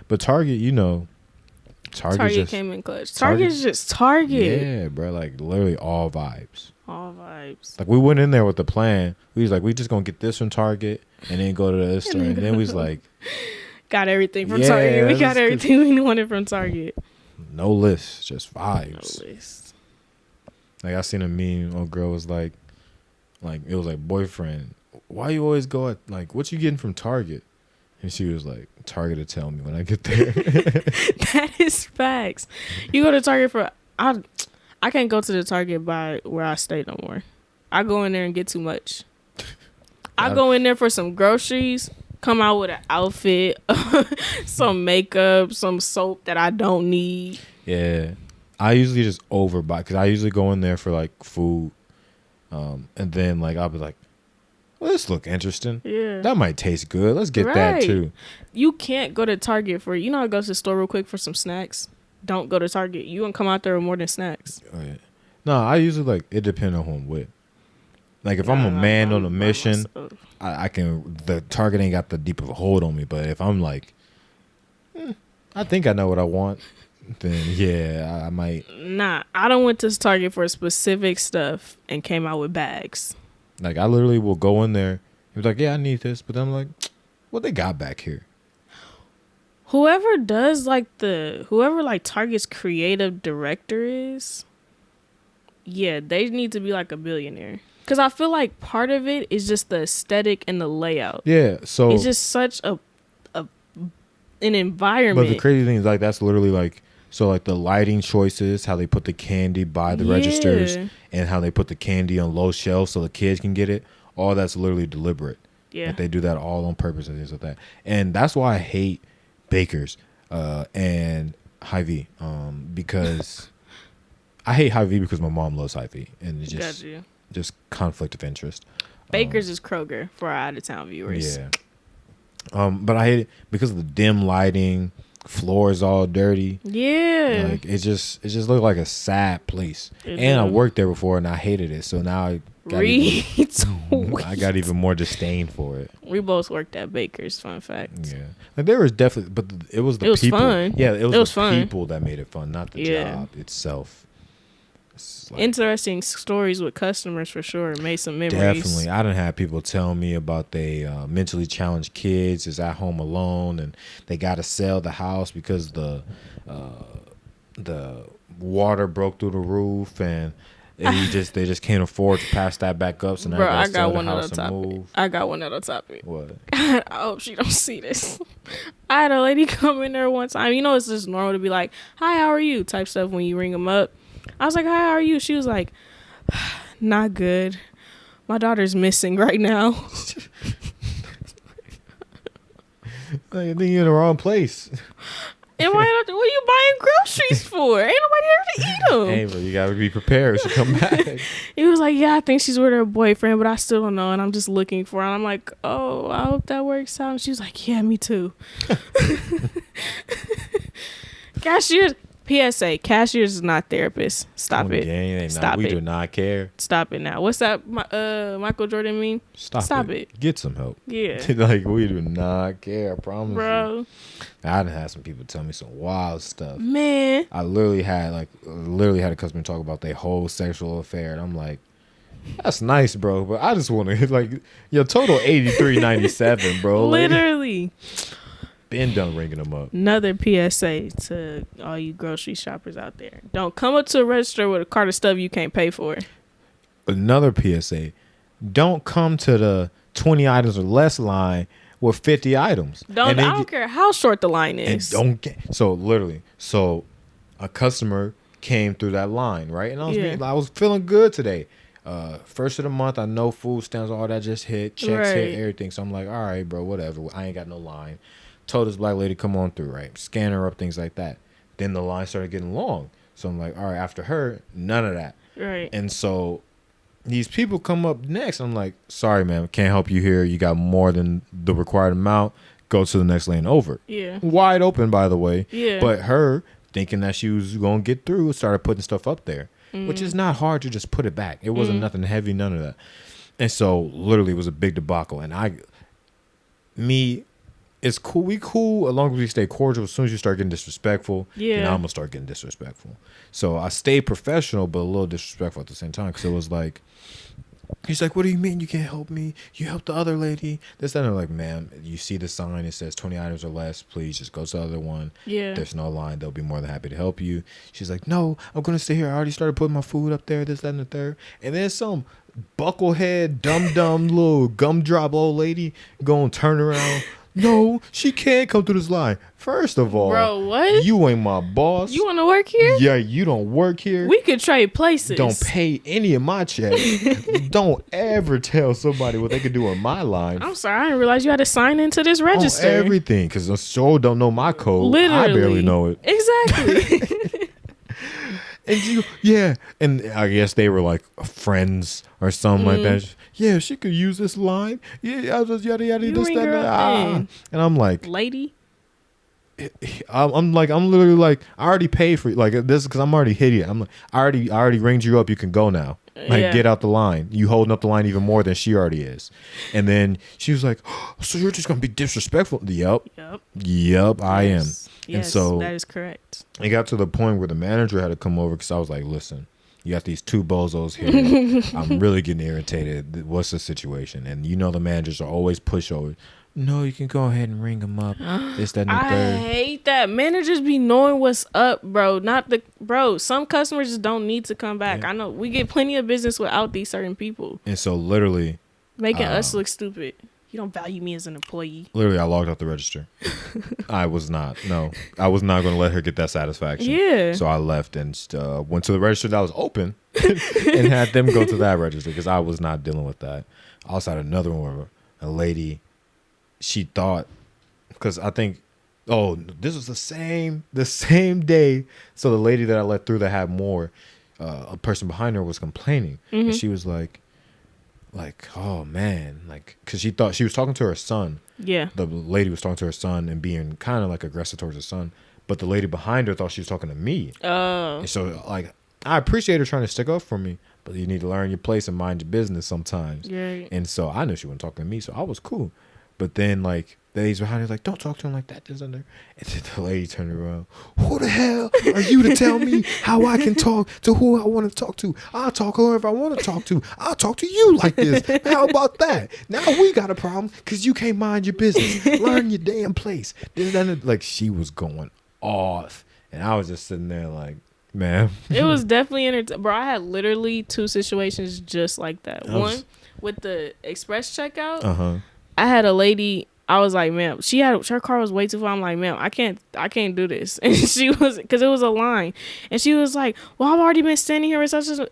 But Target, you know... Target just came in clutch. Target's just Target. Yeah, bro. Like, literally all vibes. All vibes. Like, we went in there with the plan. We was like, we just gonna get this from Target and then go to this store. And then we was like... Got everything from Target. We got everything we wanted from Target. No list. Just vibes. No list. Like, I seen a meme. Old girl was like, it was like, boyfriend, why you always go at, like, what you getting from Target? And she was like, Target to tell me when I get there. That is facts. You go to Target for... I can't go to the Target by where I stay no more. I go in there and get too much. I go in there for some groceries, come out with an outfit, some makeup, some soap that I don't need. Yeah. I usually just overbuy because I usually go in there for like food. And then like I'll be like, well, this look interesting. Yeah. That might taste good. Let's get that too. You can't go to Target for, you know, I go to the store real quick for some snacks. Don't go to Target. You won't come out there with more than snacks. Oh, yeah. No, I usually like, it depends on who I'm with. Like, if I'm a man on a mission, I can, the Target ain't got the deep of a hold on me. But if I'm like, I think I know what I want, then yeah, I might. Nah, I don't went to Target for specific stuff and came out with bags. Like, I literally will go in there and be like, yeah, I need this. But then I'm like, what they got back here? Whoever Target's creative director is, yeah, they need to be like a billionaire. Because I feel like part of it is just the aesthetic and the layout. Yeah, so it's just such an environment. But the crazy thing is, like, that's literally like, so like the lighting choices, how they put the candy by the registers, and how they put the candy on low shelves so the kids can get it. All that's literally deliberate. Yeah, like, they do that all on purpose and things like that. And that's why I hate Bakers and Hy-Vee, because I hate Hy-Vee because my mom loves Hy-Vee, and it just conflict of interest. Bakers is Kroger for our out of town viewers. Yeah. But I hate it because of the dim lighting, floors all dirty. Yeah. Like, it just looked like a sad place. I worked there before and I hated it. So now I got even more disdain for it. We both worked at Baker's, fun fact. Yeah. Like, there was definitely, but it was the people. Fun. Yeah, it was the people that made it fun, not the job itself. Like, interesting stories with customers for sure. Made some memories. definitely. I done had people tell me about they mentally challenged kids is at home alone and they got to sell the house because the water broke through the roof and they just can't afford to pass that back up. So now Bro, they I gotta sell got the one other house and topic. move. I got one other topic. What? I hope she don't see this. I had a lady come in there one time. You know, it's just normal to be like, "Hi, how are you?" type stuff when you ring them up. I was like, "Hi, how are you?" She was like, "Not good. My daughter's missing right now." I think you're in the wrong place. And what are you buying groceries for? Ain't nobody here to eat them. Hey, bro, you gotta be prepared to come back. He was like, "Yeah, I think she's with her boyfriend, but I still don't know, and I'm just looking for her." I'm like, "Oh, I hope that works out." And she was like, "Yeah, me too." Cashiers, PSA, cashiers is not therapists. Stop it. Stop We it. do not care. Stop it now. What's that Michael Jordan meme? Stop it. Get some help. Yeah. Like, we do not care. I promise you. Bro. I done had some people tell me some wild stuff. Man. I literally had a customer talk about their whole sexual affair, and I'm like, that's nice, bro, but I just want to like your total $83.97, bro. Literally. Been done ringing them up. Another PSA to all you grocery shoppers out there. Don't come up to a register with a cart of stuff you can't pay for. Another PSA. Don't come to the 20 items or less line with 50 items. I don't care how short the line is. So a customer came through that line, right? And I was feeling good today. First of the month, I know food stamps, all that just hit, checks hit, everything. So I'm like, all right, bro, whatever. I ain't got no line. Told this black lady, come on through, right? Scan her up, things like that. Then the line started getting long. So I'm like, all right, after her, none of that. Right. And so these people come up next. I'm like, sorry, man, can't help you here. You got more than the required amount. Go to the next lane over. Yeah. Wide open, by the way. Yeah. But her, thinking that she was going to get through, started putting stuff up there, which is not hard to just put it back. It wasn't nothing heavy, none of that. And so literally it was a big debacle. And it's cool. We cool as long as we stay cordial. As soon as you start getting disrespectful, then I'm gonna start getting disrespectful. So I stayed professional, but a little disrespectful at the same time because it was like, he's like, "What do you mean you can't help me? You help the other lady." This and I'm like, "Ma'am, you see the sign? It says 20 items or less. Please just go to the other one. Yeah. There's no line. They'll be more than happy to help you." She's like, "No, I'm gonna stay here. I already started putting my food up there. This, that, and the third." And then some bucklehead, dumb little gumdrop old lady gonna turn around. No, she can't come through this line. First of all, bro, what? You ain't my boss. You want to work here? Yeah, you don't work here. We could trade places. Don't pay any of my checks. Don't ever tell somebody what they could do on my line. I'm sorry, I didn't realize you had to sign into this register. On everything, because the show don't know my code. Literally. I barely know it. Exactly. And I guess they were like friends or something like that. Yeah, she could use this line. Yeah, I was just yada yada this that. And I'm like, lady. I'm literally like, I already paid for like this because I'm already hitting it. I'm like, I already ringed you up. You can go now. Like, get out the line. You holding up the line even more than she already is. And then she was like, oh, so you're just gonna be disrespectful? Yep, I am. Yes, and so that is correct. It got to the point where the manager had to come over because I was like, listen, you got these two bozos here. I'm really getting irritated. What's the situation? And you know the managers are always pushovers. No, you can go ahead and ring them up. This, that, and the third. I hate that. Managers be knowing what's up, bro. Some customers just don't need to come back. Yeah. I know we get plenty of business without these certain people. And so literally making us look stupid. You don't value me as an employee. Literally, I logged out the register. I was not going to let her get that satisfaction. Yeah. So I left and went to the register that was open and had them go to that register because I was not dealing with that. I also had another one where a lady, she thought, because I think, this was the same day. So the lady that I let through that had more, a person behind her was complaining. And she was like, oh man, like, because she thought she was talking to her son. Yeah. The lady was talking to her son and being kind of like aggressive towards her son, but the lady behind her thought she was talking to me. Oh. And so like, I appreciate her trying to stick up for me, but you need to learn your place and mind your business sometimes. Yeah. And so I knew she wasn't talking to me, so I was cool. But then like the ladies behind her like, don't talk to him like that. This and there. And then the lady turned around. Who the hell are you to tell me how I can talk to who I want to talk to? I'll talk to whoever I want to talk to. I'll talk to you like this. How about that? Now we got a problem because you can't mind your business. Learn your damn place. Like, she was going off. And I was just sitting there like, man. It was definitely entertaining. Bro, I had literally 2 situations just like that. One with the express checkout. I had a lady. I was like, ma'am, her car was way too far. I'm like, ma'am, I can't do this. And she was, because it was a line. And she was like, well, I've already been standing here.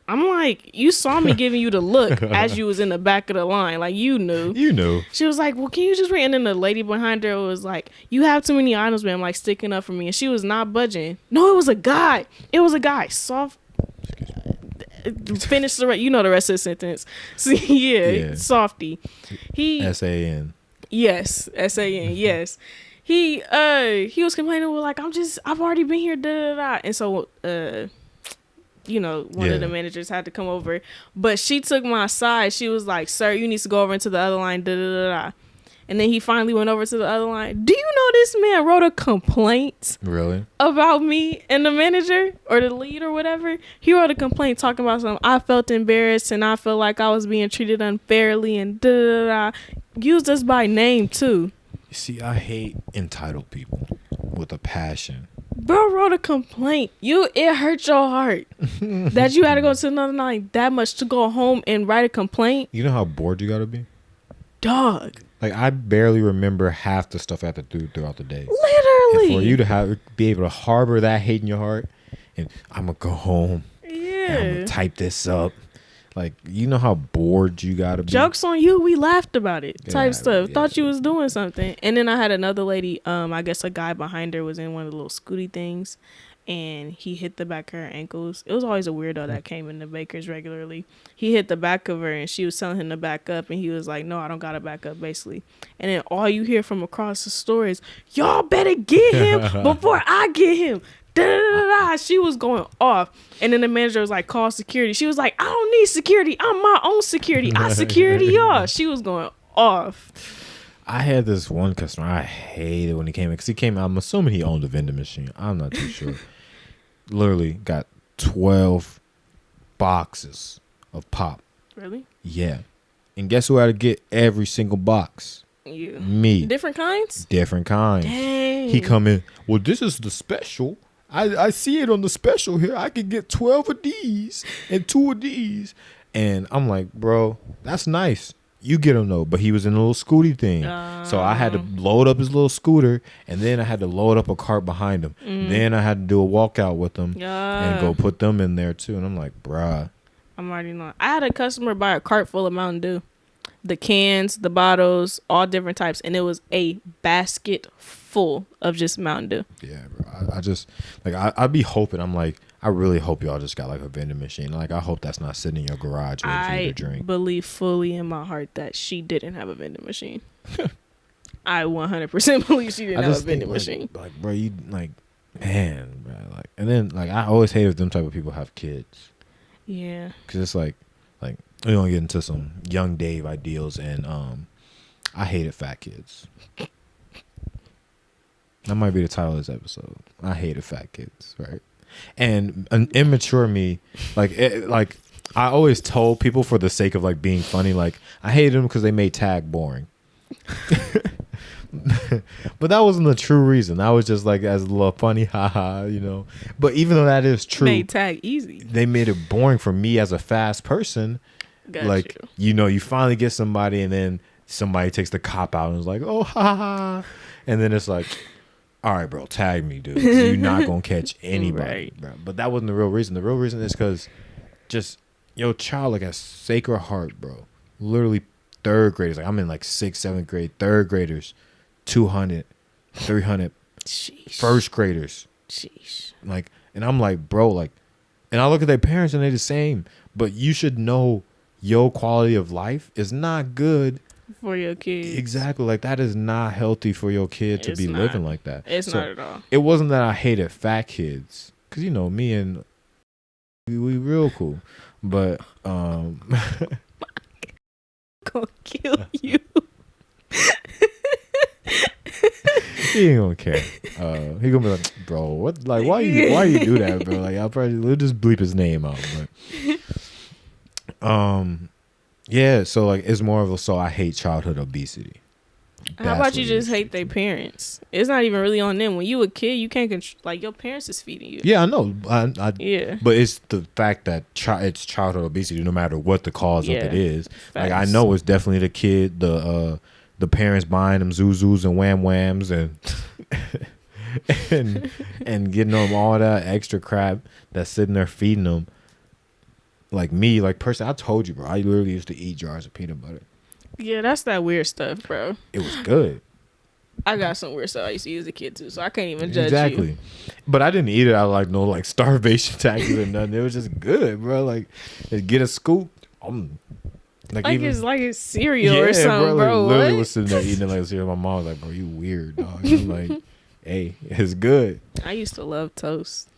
I'm like, you saw me giving you the look as you was in the back of the line. Like, you knew. You knew. She was like, well, can you just wait? And then the lady behind her was like, you have too many items, ma'am, like sticking up for me. And she was not budging. No, it was a guy. Soft. Finish the rest. You know the rest of the sentence. See, yeah. Softy. S-A-N. Yes, S-A-N. Yes, he was complaining. Well, like, I've already been here. Da da da. And so one of the managers had to come over, but she took my side. She was like, "Sir, you need to go over into the other line." Da da da da. And then he finally went over to the other line. Do you know this man wrote a complaint? Really? About me and the manager or the lead or whatever? He wrote a complaint talking about something. I felt embarrassed and I felt like I was being treated unfairly and da da da. Used us by name too. You see, I hate entitled people with a passion. Bro wrote a complaint. It hurt your heart that you had to go to another line that much to go home and write a complaint. You know how bored you gotta be? Dog. Like, I barely remember half the stuff I have to do throughout the day. Literally. And for you to be able to harbor that hate in your heart, and I'm gonna go home. Yeah. And I'm gonna type this up. Like, you know how bored you gotta be. Joke's on you. We laughed about it. Type stuff. Thought you was doing something. And then I had another lady. I guess a guy behind her was in one of the little scooty things, and he hit the back of her ankles. It was always a weirdo that came in the Bakers regularly. He hit the back of her, and she was telling him to back up, and he was like, "No, I don't gotta back up," basically. And then all you hear from across the store is, "Y'all better get him before I get him." Da, da, da, da. She was going off, and then the manager was like, "Call security." She was like, "I don't need security. I'm my own security. I security y'all." She was going off. I had this one customer. I hated when he came in because he came. I'm assuming he owned a vending machine. I'm not too sure. Literally got 12 boxes of pop. Really? Yeah. And guess who had to get every single box? You. Me. Different kinds? Different kinds. Dang. He come in, well, this is the special. I see it on the special here. I can get 12 of these and 2 of these. And I'm like, bro, that's nice. You get him though. But he was in a little scooty thing. So I had to load up his little scooter, and then I had to load up a cart behind him. Then I had to do a walkout with him and go put them in there too. And I'm like, bruh. I'm already knowing. I had a customer buy a cart full of Mountain Dew. The cans, the bottles, all different types. And it was a basket full of just Mountain Dew. Yeah, bro. I just, like, I'd be hoping. I'm like, I really hope y'all just got like a vending machine. Like, I hope that's not sitting in your garage waiting for you to drink. I believe fully in my heart that she didn't have a vending machine. I 100% believe she didn't have a vending machine. Like, bro, you, like, man, bro. Like, and then, like, I always hate if them type of people have kids. Yeah. Because it's like, we're going to get into some young Dave ideals, and I hated fat kids. That might be the title of this episode. I hated fat kids, right? And an immature me, like I always told people for the sake of like being funny, like I hated them because they made tag boring. But that wasn't the true reason. That was just like as a little funny, haha, you know. But even though that is true, made tag easy. They made it boring for me as a fast person. Like you know, you finally get somebody, and then somebody takes the cop out and is like, "Oh, ha ha," and then it's like, all right, bro, tag me, dude. You're not going to catch anybody, bro. But that wasn't the real reason. The real reason is because just, your child, like, has Sacred Heart, bro. Literally third graders. Like, I'm in, like, 6th, 7th grade. Third graders, 200, 300. Sheesh. First graders. Sheesh. Like, and I'm like, bro, like, and I look at their parents and they're the same. But you should know your quality of life is not good for your kids. Exactly. Like, that is not healthy for your kid to be living like that. It's not at all. It wasn't that I hated fat kids, because, you know, me and we real cool. But I'm gonna kill you. He ain't gonna care. He gonna be like, bro, what? Like, why you do that, bro? Like, we'll just bleep his name out. But, yeah. So like, it's more of a I hate childhood obesity. How about you just hate their parents? It's not even really on them. When you a kid, you can't like your parents is feeding you. Yeah, I know. Yeah, but it's the fact that it's childhood obesity, no matter what the cause of it is. Facts. Like I know it's definitely the kid, the parents buying them Zuzus and Wham Whams and getting them all that extra crap that's sitting there feeding them. Like me, like personally, I told you, bro. I literally used to eat jars of peanut butter. Yeah, that's that weird stuff, bro. It was good. I got some weird stuff I used to eat as a kid too, so I can't even judge you. But I didn't eat it out of like no like starvation tactics or nothing. It was just good, bro. Like get a scoop. Like it's like a cereal or something, bro. Like, literally what? was sitting there eating it like a cereal. My mom was like, bro, you weird, dog. I'm like, hey, it's good. I used to love toast.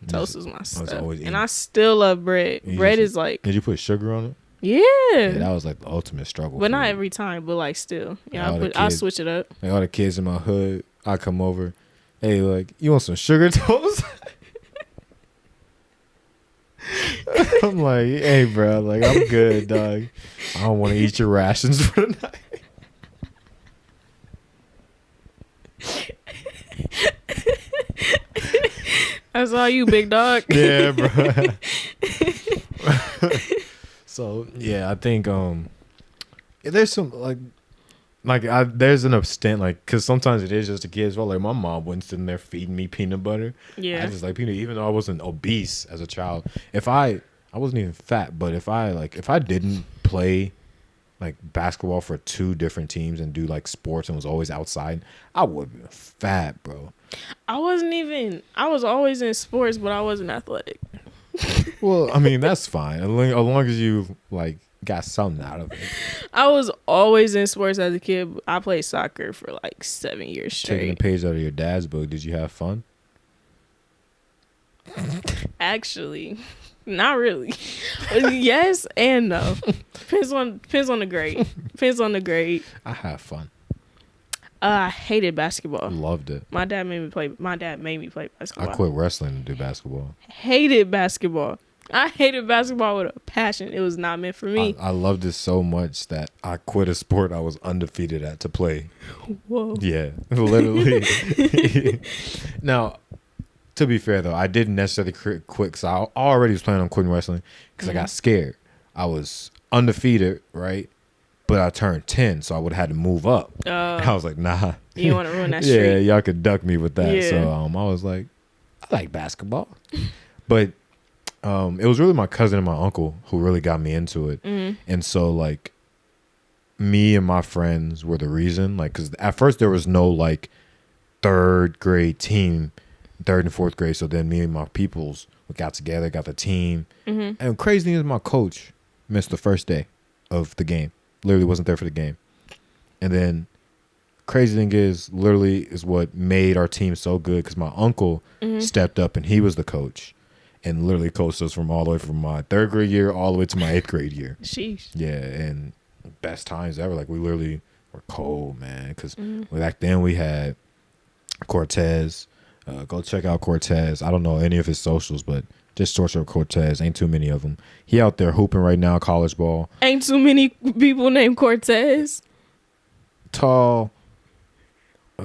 Toast was my stuff. And I still love bread. Bread is like... Did you put sugar on it? Yeah. That was like the ultimate struggle. But not every time, but like still. Yeah, I switch it up. Like all the kids in my hood, I come over. Hey, like, you want some sugar toast? I'm like, hey, bro, like, I'm good, dog. I don't want to eat your rations for the night. That's all you, big dog. Yeah, bro. So yeah, I think there's some there's an extent because sometimes it is just the kids. Well, like my mom wasn't sitting there feeding me peanut butter. Yeah, I just like peanut, even though I wasn't obese as a child. If I wasn't even fat, but if I didn't play like basketball for 2 different teams and do like sports and was always outside, I would have been fat, bro. I was always in sports, but I wasn't athletic. Well, I mean, that's fine. As long as you like got something out of it. I was always in sports as a kid. I played soccer for like 7 years straight. Taking a page out of your dad's book, did you have fun? Actually, not really. Yes and no. Depends on the grade. Depends on the grade. I have fun. I hated basketball. Loved it. My dad made me play basketball. I quit wrestling to do basketball. Hated basketball. I hated basketball with a passion. It was not meant for me. I loved it so much that I quit a sport I was undefeated at to play. Whoa. Yeah, literally. Now, to be fair though, I didn't necessarily quit because I already was planning on quitting wrestling because I got scared. I was undefeated, right? But I turned 10, so I would have had to move up. I was like, nah. You don't want to ruin that streak. Yeah, y'all could duck me with that. Yeah. So I was like, I like basketball. But it was really my cousin and my uncle who really got me into it. Mm-hmm. And so, like, me and my friends were the reason. Like, because at first there was no, like, 3rd grade team, 3rd and 4th grade. So then me and my peoples got together, got the team. Mm-hmm. And crazy thing is my coach missed the first day of the game. Literally wasn't there for the game. And then crazy thing is what made our team so good because my uncle stepped up and he was the coach and literally coached us from all the way from my 3rd grade year all the way to my 8th grade year. Sheesh. Yeah, and best times ever. Like we literally were cold, man, because back then we had Cortez. Go check out Cortez. I don't know any of his socials, but just search up Cortez. Ain't too many of them. He out there hooping right now, college ball. Ain't too many people named Cortez. Tall.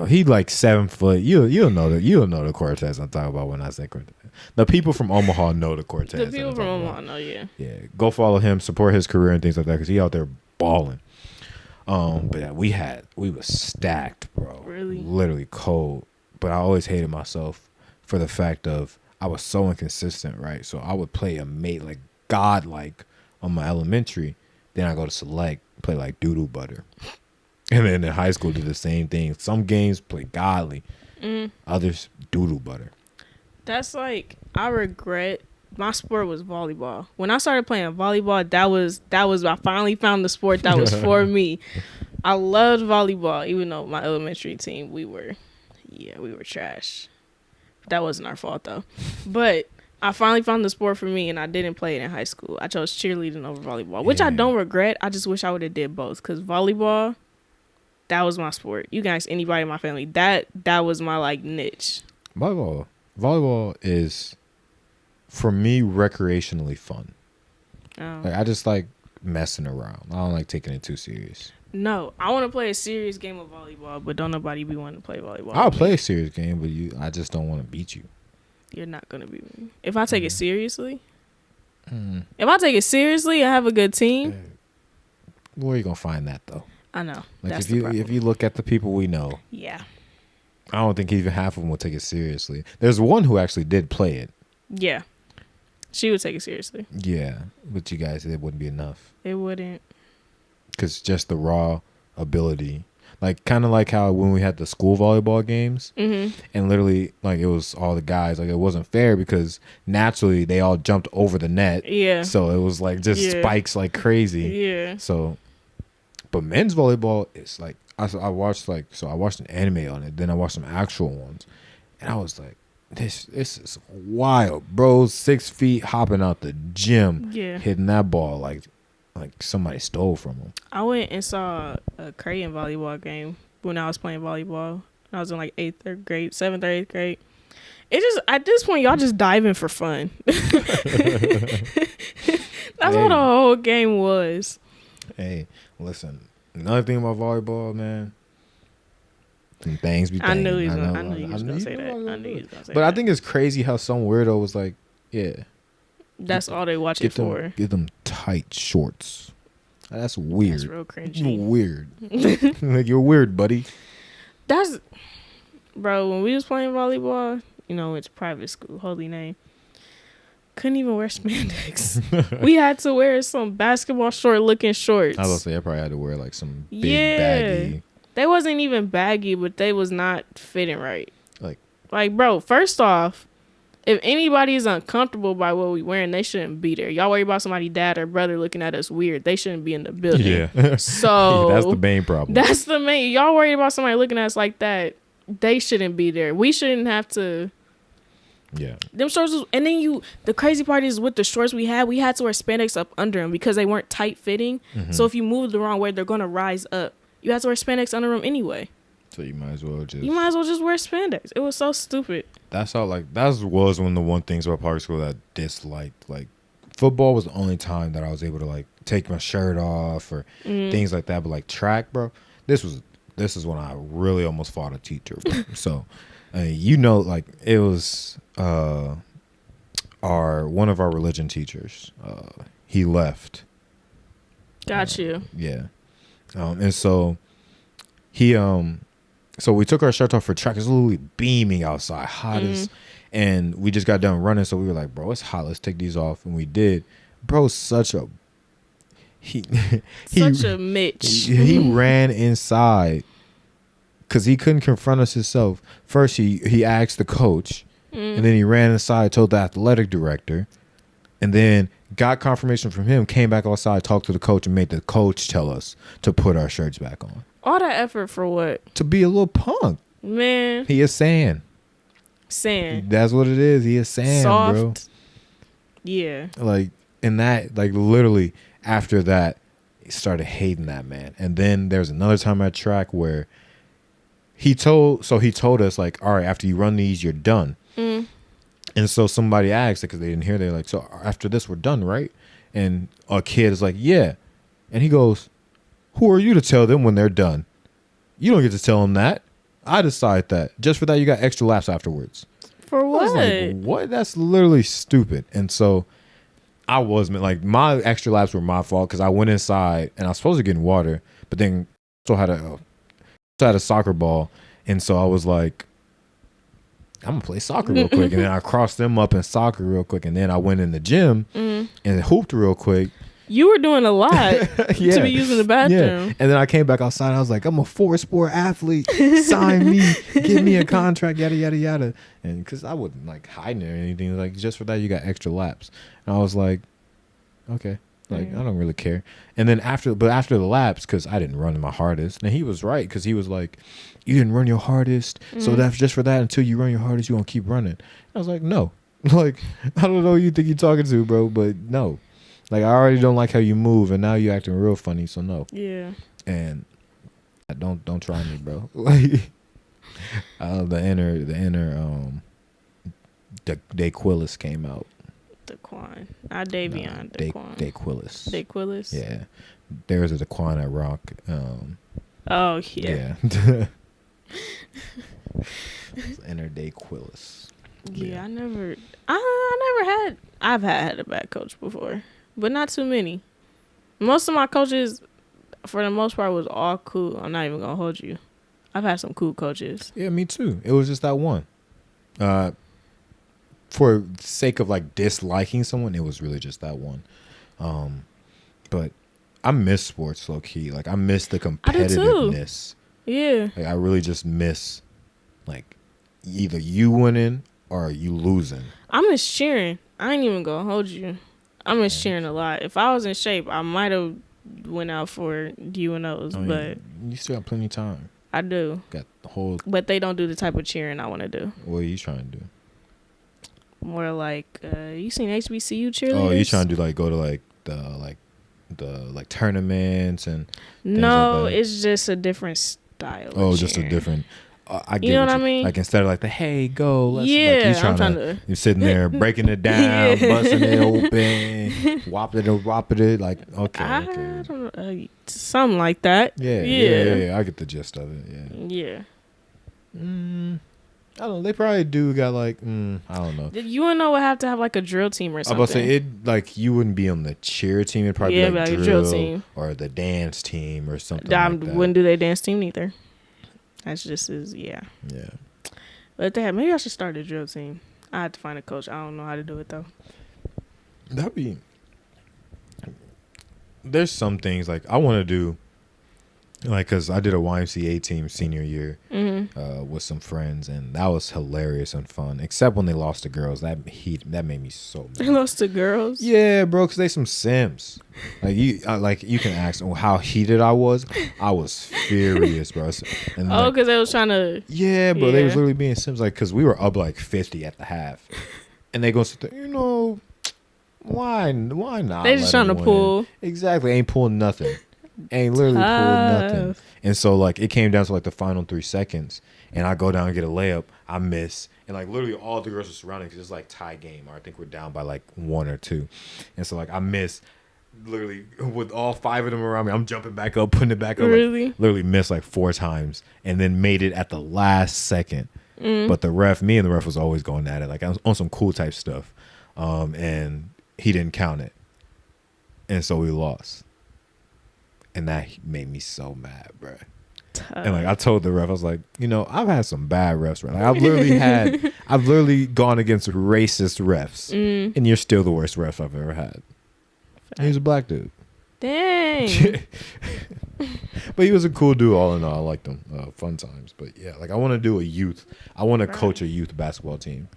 He like 7 foot. You'll know the Cortez I'm talking about when I say Cortez. The people from Omaha know the Cortez. The people from Omaha know, yeah. Yeah, go follow him, support his career and things like that because he out there balling. But yeah, we was stacked, bro. Really, literally cold. But I always hated myself for the fact of I was so inconsistent, right? So I would play a mate like godlike on my elementary. Then I go to select, play like doo-doo butter. And then in high school, did the same thing. Some games play godly. Others, doo-doo butter. That's like, I regret, my sport was volleyball. When I started playing volleyball, that was I finally found the sport that was for me. I loved volleyball, even though my elementary team, we were trash. That wasn't our fault though. But I finally found the sport for me and I didn't play it in high school. I chose cheerleading over volleyball, which I don't regret. I just wish I would have did both because volleyball, That was my sport. You can ask anybody in my family. That was my like niche. Volleyball is, for me, recreationally fun. Oh. Like I just like messing around. I don't like taking it too serious. No, I want to play a serious game of volleyball, but don't nobody be wanting to play volleyball. I'll play a serious game, but I just don't want to beat you. You're not gonna beat me if I take it seriously. If I take it seriously, I have a good team. Where are you gonna find that though? I know. Like That's if you look at the people we know, yeah, I don't think even half of them will take it seriously. There's one who actually did play it. Yeah, she would take it seriously. Yeah, but you guys, it wouldn't be enough. It wouldn't. Because just the raw ability, like kind of like how when we had the school volleyball games, and literally like it was all the guys, like it wasn't fair because naturally they all jumped over the net. Yeah. So it was like just spikes like crazy. Yeah. So, but men's volleyball is like I watched an anime on it, then I watched some actual ones, and I was like, this is wild, bro. 6 feet hopping out the gym, hitting that ball like somebody stole from him. I went and saw a Korean volleyball game when I was playing volleyball. I was in like 7th or 8th grade. It just, at this point, y'all just diving for fun. That's what the whole game was. Hey, listen, another thing about volleyball, man, things be things. I knew he was going to say that. But I think it's crazy how some weirdo was like, yeah. That's all they watch it for. Get them tight shorts. That's weird. That's real cringy. You're weird. Like, you're weird, buddy. Bro, when we was playing volleyball, it's private school, holy name. Couldn't even wear spandex. We had to wear some basketball short looking shorts. I was going to say, I probably had to wear like some big baggy. They wasn't even baggy, but they was not fitting right. Like, bro, first off, if anybody is uncomfortable by what we wearing, they shouldn't be there. Y'all worry about somebody dad or brother looking at us weird. They shouldn't be in the building. Yeah. So that's the main problem. That's the main. Y'all worried about somebody looking at us like that. They shouldn't be there. We shouldn't have to. Yeah. Them shorts and then the crazy part is with the shorts we had to wear spandex up under them because they weren't tight fitting. So if you move the wrong way, they're going to rise up. You have to wear spandex under them anyway. So you might as well just wear spandex. It was so stupid. That was one of the one things about public school that I disliked. Like, football was the only time that I was able to like take my shirt off or things like that. But like track, bro, this is when I really almost fought a teacher, bro. So, like it was one of our religion teachers. He left. Got you. Yeah, and so he So we took our shirts off for track. It's literally beaming outside, hot as, and we just got done running. So we were like, bro, it's hot. Let's take these off. And we did. Bro, such a Mitch. He ran inside because he couldn't confront us himself. First, he asked the coach, and then he ran inside, told the athletic director, and then got confirmation from him, came back outside, talked to the coach, and made the coach tell us to put our shirts back on. All that effort for what? To be a little punk. Man. He is sand. Sand. That's what it is. He is sand, soft. bro. Yeah. Like, and that, like, literally after that, he started hating that man. And then there's another time at track where he told us, like, all right, after you run these, you're done. And so somebody asked, because they didn't hear, they're like, so after this, we're done, right? And a kid is like, yeah. And he goes, who are you to tell them when they're done? You don't get to tell them that. I decide that. Just for that, you got extra laps afterwards. For what? I was like, what? That's literally stupid. And so I wasn't, like, my extra laps were my fault because I went inside and I was supposed to get in water, but then still had a soccer ball. And so I was like, I'm going to play soccer real quick. And then I crossed them up in soccer real quick. And then I went in the gym and hooped real quick. You were doing a lot to be using the bathroom. Yeah. And then I came back outside. And I was like, I'm a 4-sport athlete. Sign me. Give me a contract, yada, yada, yada. And because I wasn't like hiding it or anything. Like, just for that, you got extra laps. And I was like, okay. Like, I don't really care. And then after the laps, because I didn't run my hardest. And he was right, because he was like, you didn't run your hardest. So that's just for that. Until you run your hardest, you're going to keep running. I was like, no. Like, I don't know who you think you're talking to, bro, but no. Like, I already don't like how you move, and now you're acting real funny, so no. Yeah. And Don't try me, bro. Like the inner Daquilus came out. Daquan, not Davion. Daquan. Daquilus. Daquilus. Yeah, there's a Daquan at Rock. Oh yeah. Inner Daquilus. Yeah, I never had. I've had a bad coach before, but not too many. Most of my coaches, for the most part, was all cool. I'm not even gonna hold you. I've had some cool coaches. Yeah, me too. It was just that one. For sake of like disliking someone, it was really just that one. But I miss sports low key. Like I miss the competitiveness. Yeah. Like I really just miss like either you winning or you losing. I miss cheering. I ain't even gonna hold you. I miss cheering a lot. If I was in shape, I might have went out for UNOs, but you still got plenty of time. I do. Got the whole. But they don't do the type of cheering I want to do. What are you trying to do? More like you seen HBCU cheerleaders? Oh, you trying to do like go to like the tournaments and no, like it's just a different style. Oh, of just cheering. a different. I get you know what I mean? Like instead of like the hey go, let's, yeah, like, I'm trying to. You're sitting there breaking it down, busting it open, whopping it. Like okay. I don't know, something like that. Yeah. I get the gist of it. Yeah. I don't know. They probably do got like I don't know. You wouldn't know would have to have like a drill team or something. I was about to say it like you wouldn't be on the cheer team. It'd probably be like a drill team or the dance team or something. I like that. wouldn't do their dance team either. That's just Yeah. But maybe I should start a drill team. I have to find a coach. I don't know how to do it though. That'd be. There's some things like I want to do. Like, cause I did a YMCA team senior year with some friends, and that was hilarious and fun. Except when they lost to girls, that made me so mad. They lost to girls? Yeah, bro, cause they some simps. Like you can ask how heated I was. I was furious, bro. And cause they was trying to. Yeah, bro, they was literally being simps. Like, cause we were up like 50 at the half, and they go sit there, why not? They just trying to pull. Exactly, ain't pulling nothing. Ain't literally pulled nothing. And so like it came down to like the final 3 seconds, and I go down and get a layup, I miss, and like literally all the girls are surrounding because it's like tie game, or I think we're down by like 1 or 2, and so like I miss, literally with all 5 of them around me, I'm jumping back up, putting it back up. Really? Like, literally missed like 4 times, and then made it at the last second. But me and the ref was always going at it, like I was on some cool type stuff, and he didn't count it, and so we lost. And that made me so mad, bro. And like I told the ref, I was like, I've had some bad refs, right? Like I've literally gone against racist refs, and you're still the worst ref I've ever had. He was a black dude. Dang. But he was a cool dude, all in all. I liked him. Fun times. But yeah, like I want to do I want to coach a youth basketball team.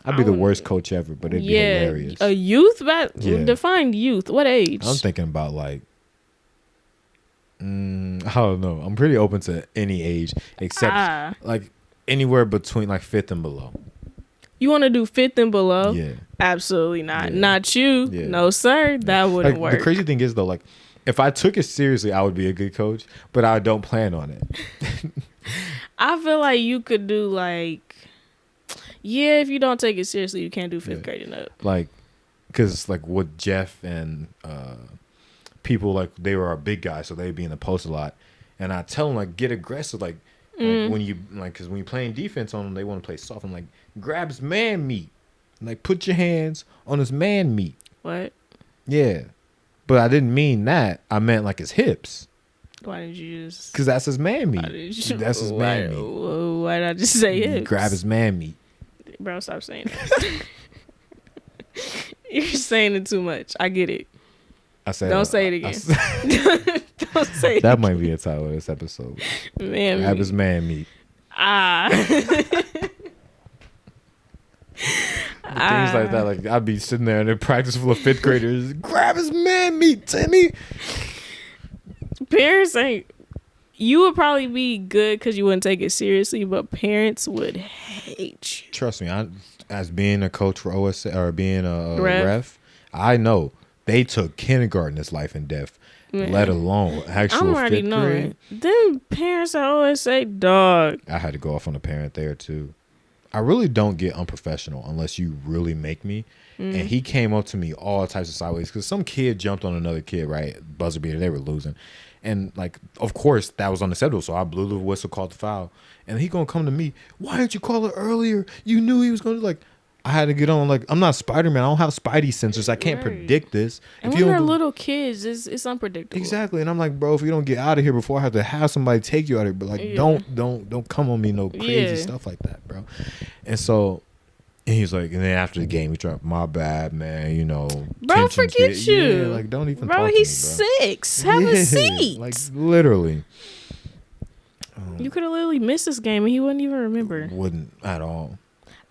I'd be the worst coach ever, but it'd be hilarious. A youth define youth. What age? I'm thinking about like. I don't know. I'm pretty open to any age except like anywhere between like 5th and below. You want to do 5th and below? Yeah. Absolutely not. Yeah. Not you. Yeah. No, sir. That wouldn't work. The crazy thing is though, like if I took it seriously, I would be a good coach, but I don't plan on it. I feel like you could do like, if you don't take it seriously, you can't do 5th grade and up. Like, because like with Jeff and people, like they were our big guys, so they'd be in the post a lot, and I tell them like get aggressive, like when you because when you're playing defense on them, they want to play soft. I'm like grab his man meat, like put your hands on his man meat. What? Yeah, but I didn't mean that. I meant like his hips. Why did you just? Because that's his man meat. That's his man meat. Why did I just say hips? Grab his man meat. Bro, stop saying that. You're saying it too much. I get it. I said, don't say it again. Don't say it. That might be a title of this episode. Man, grab his man meat. Things like that. Like I'd be sitting there in a practice full of 5th graders. Grab his man meat, Timmy. Parents ain't. You would probably be good because you wouldn't take it seriously, but parents would hate you. Trust me, as being a coach for OSA or being a ref, I know They took kindergarten as life and death, Man. let alone actual I'm already fifth knowing. grade. Them parents I always say, dog. I had to go off on a parent there too. I really don't get unprofessional unless you really make me. And he came up to me all types of sideways because some kid jumped on another kid, right? Buzzer beater, they were losing. And like, of course, that was unacceptable. So I blew the whistle, called the foul. And he gonna come to me, why didn't you call it earlier? You knew he was gonna like. I had to get on, like, I'm not Spider-Man. I don't have Spidey sensors. I can't predict this. And if when they're little kids, it's unpredictable. Exactly. And I'm like, bro, if you don't get out of here before I have to have somebody take you out of here, but like, don't come on me no crazy stuff like that, bro. And so, and he's like, and then after the game, he dropped, my bad, man, you know. Bro, forget you. Yeah, like, don't even bro, talk he's to me, bro. 6. Have a seat. Like, literally. You could have literally missed this game and he wouldn't even remember. Wouldn't at all.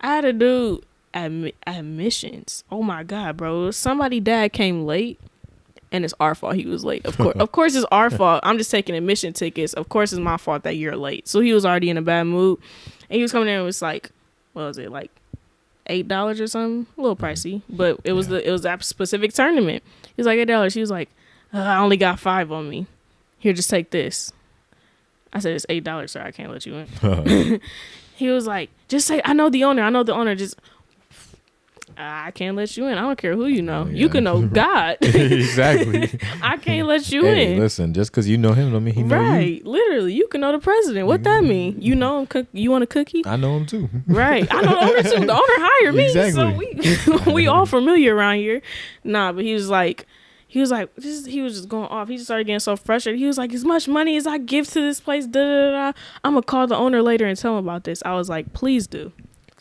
I had a dude admissions. Oh my god, bro! Somebody dad came late, and it's our fault he was late. Of course, it's our fault. I'm just taking admission tickets. Of course, it's my fault that you're late. So he was already in a bad mood, and he was coming in and was like, what was it, like $8 or something? A little pricey, but it was that specific tournament. He was like $8. She was like, I only got 5 on me. Here, just take this. I said, it's $8, sir. I can't let you in. He was like, just say, I know the owner. Just, I can't let you in. I don't care who you know. Oh, yeah. You can know God. Exactly. I can't let you in. Listen, just because you know him don't mean he know you. Right. Literally, you can know the president. What that mean? You know him. You want a cookie? I know him too. Right. I know the owner too. The owner hired me. Exactly. So we all familiar around here. Nah, but he was just going off. He just started getting so frustrated. He was like, as much money as I give to this place, I'm going to call the owner later and tell him about this. I was like, please do.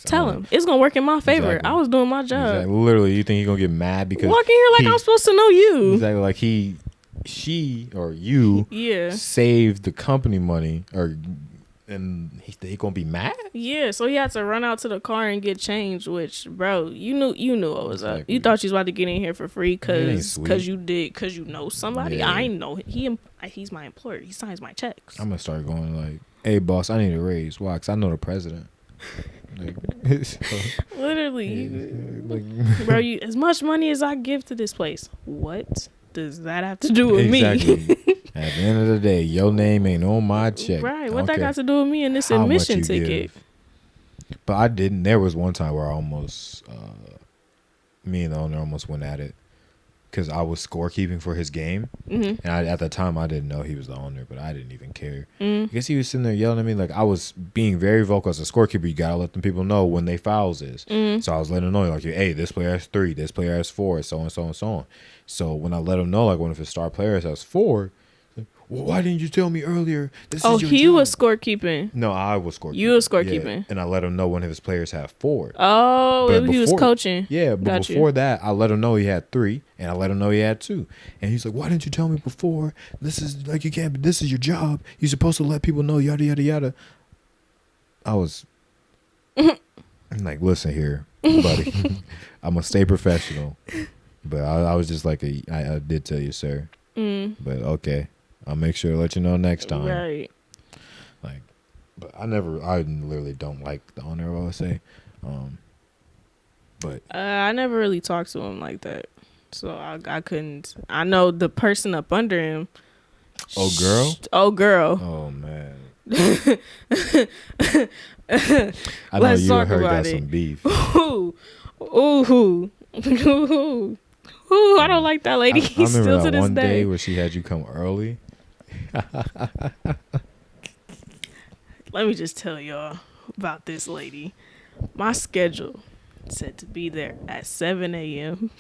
Tell him. It's going to work in my favor. Exactly. I was doing my job. Exactly. Literally, you think he's going to get mad because... Walk in here like I'm supposed to know you. Exactly. Like she or you saved the company money and he going to be mad? Yeah, so he had to run out to the car and get changed, which, bro, you knew what was up. You thought you was about to get in here for free because you know somebody. Yeah. I ain't know. He's my employer. He signs my checks. I'm going to start going like, hey, boss, I need a raise. Why? Because I know the president. Like, literally, bro, as much money as I give to this place, what does that have to do with me? At the end of the day, your name ain't on my check. Right. What that got to do with me in this admission ticket? But I didn't. There was one time where I almost, me and the owner almost went at it because I was scorekeeping for his game. Mm-hmm. And at the time, I didn't know he was the owner, but I didn't even care. I guess he was sitting there yelling at me. Like, I was being very vocal as a scorekeeper. You got to let them people know when they fouls is. So I was letting them know, like, hey, this player has 3, this player has 4, so on, so on, so on. So when I let him know, like, one of his star players has 4, well, why didn't you tell me earlier? He was scorekeeping. No, I was scorekeeping. You were scorekeeping. Yeah. And I let him know one of his players have 4. Oh, he was coaching. Yeah, but before that, I let him know he had 3, and I let him know he had 2. And he's like, why didn't you tell me before? This is like, you can't, this is your job. You're supposed to let people know, yada, yada, yada. I was I'm like, listen here, buddy. I'm going to stay professional. But I was just like, I did tell you, sir. But okay. I'll make sure to let you know next time. Right. Like, but I literally don't like the owner, I would say. But I never really talked to him like that. So I couldn't. I know the person up under him. Oh, girl? Oh, girl. Oh, man. I know you and her got some beef. Ooh. I don't like that lady. I remember still that to this one day. day where she had you come early. Let me just tell y'all about this lady. My schedule said to be there at 7 a.m.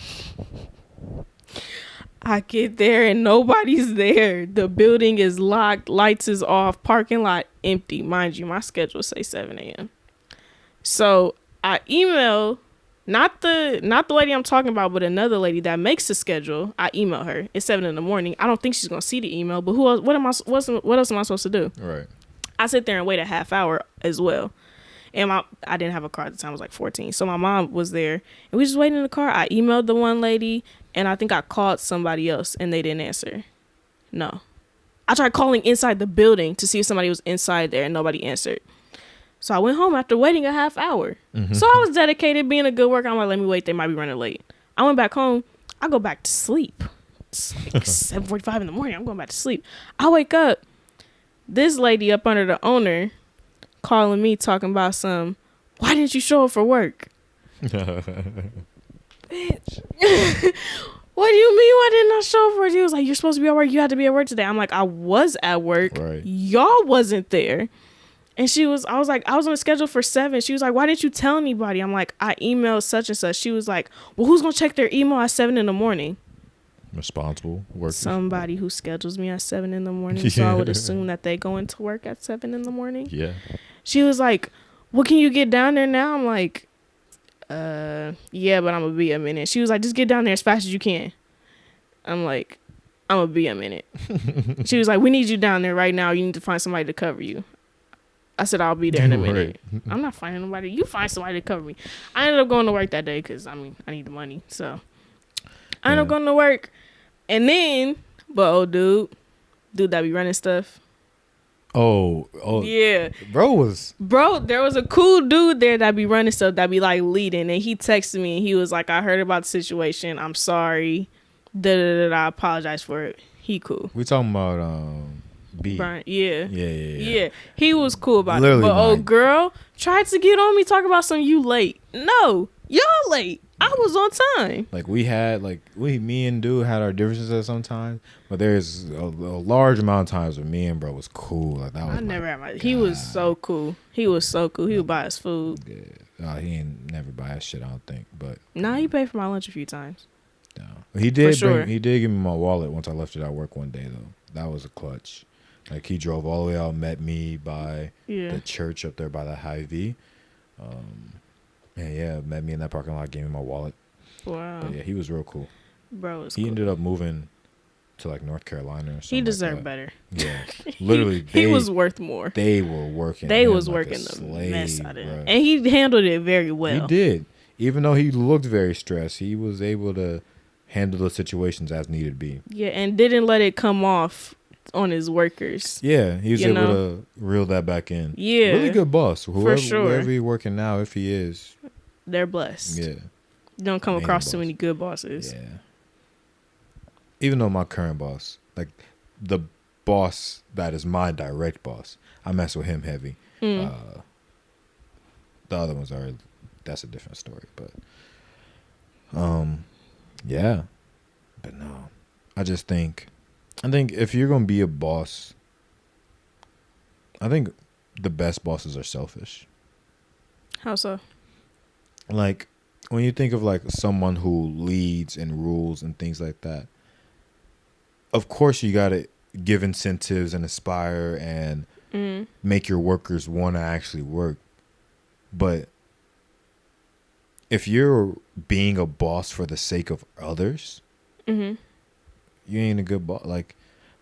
I get there and nobody's there. The building is locked. Lights is off. Parking lot empty. Mind you, my schedule say 7 a.m. So I email not the lady I'm talking about, but another lady that makes the schedule. I email her. It's 7 in the morning. I don't think she's gonna see the email, but who else? What else am I supposed to do? Right. I sit there and wait a half hour as well. And I didn't have a car at the time. I was like 14. So my mom was there. And we just waiting in the car. I emailed the one lady. And I think I called somebody else. And they didn't answer. No. I tried calling inside the building to see if somebody was inside there. And nobody answered. So I went home after waiting a half hour. Mm-hmm. So I was dedicated being a good worker. I'm like, let me wait. They might be running late. I went back home. I go back to sleep. It's like 7:45 in the morning. I'm going back to sleep. I wake up. This lady up under the owner calling me talking about why didn't you show up for work? Bitch. What do you mean why didn't I show up for work? He was like, you're supposed to be at work. You had to be at work today. I'm like, I was at work. Right. Y'all wasn't there. And I was like, I was on a schedule for 7. She was like, why didn't you tell anybody? I'm like, I emailed such and such. She was like, well, who's going to check their email at 7 in the morning? Responsible workers. Somebody who schedules me at 7 in the morning. So I would assume that they go into work at 7 in the morning. Yeah. She was like, well, can you get down there now? I'm like, yeah, but I'm going to be a minute. She was like, just get down there as fast as you can. I'm like, I'm going to be a minute. She was like, we need you down there right now. You need to find somebody to cover you. I said, I'll be there in a minute. Right. I'm not finding nobody. You find somebody to cover me. I ended up going to work that day because, I need the money. So I ended up going to work. And then, but dude that be running stuff. Oh. Yeah. Bro, there was a cool dude there that be running stuff, that be like leading. And he texted me and he was like, I heard about the situation. I'm sorry. I apologize for it. He cool. We talking about, B. Brian, yeah. Yeah. He was cool about Literally it. But girl tried to get on me, talk about you late. No, y'all late. I was on time. Like me and dude had our differences at some time, but there's a large amount of times where me and bro was cool. Like that was. I never had my. He was so cool. He would buy us food. Yeah, he ain't never buy us shit. I don't think, but he paid for my lunch a few times. No, he did. He did give me my wallet once I left it at work one day though. That was a clutch. Like he drove all the way out, met me by the church up there by the Hy-Vee. And met me in that parking lot, gave me my wallet. Wow. But yeah, he was real cool. Bro, he ended up moving to like North Carolina or something. He deserved better. Yeah. Literally, he was worth more. They were working. They was like working the mess out of him. Bro. And he handled it very well. He did. Even though he looked very stressed, he was able to handle the situations as needed be. Yeah, and didn't let it come off on his workers. Yeah, he was able to reel that back in. Yeah. Really good boss. For sure. Wherever he's working now, if he is. They're blessed. Yeah. You don't come across too many good bosses. Yeah. Even though my current boss, like the boss that is my direct boss, I mess with him heavy. The other ones that's a different story. But yeah. But no. I think if you're gonna be a boss, I think the best bosses are selfish. How so? Like when you think of like someone who leads and rules and things like that, of course you gotta give incentives and aspire and make your workers want to actually work. But if you're being a boss for the sake of others, you ain't a good boss. Like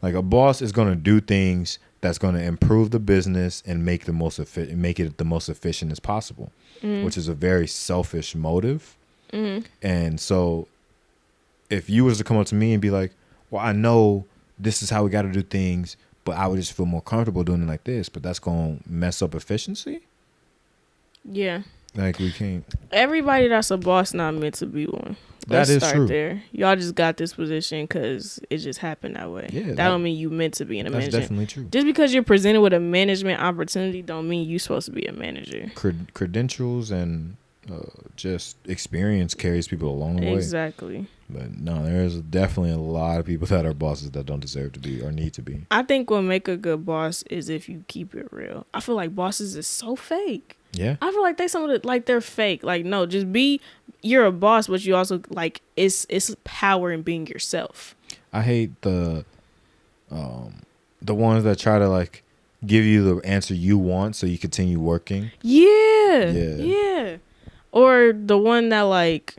a boss is gonna do things that's gonna improve the business and make it the most efficient as possible, which is a very selfish motive. And so, if you was to come up to me and be like, "Well, I know this is how we got to do things, but I would just feel more comfortable doing it like this," but that's gonna mess up efficiency. Yeah. Like we can't. Everybody that's a boss not meant to be one. Let's start true. There. Y'all just got this position because it just happened that way. Yeah, that don't mean you meant to be in a management. That's definitely true. Just because you're presented with a management opportunity don't mean you're supposed to be a manager. Credentials and just experience carries people a long way. Exactly. But no, there's definitely a lot of people that are bosses that don't deserve to be or need to be. I think what make a good boss is if you keep it real. I feel like bosses is so fake. Yeah. I feel like they're fake. Like, no, just you're a boss, but you also like it's power in being yourself. I hate the ones that try to like give you the answer you want so you continue working. Yeah. Or the one that like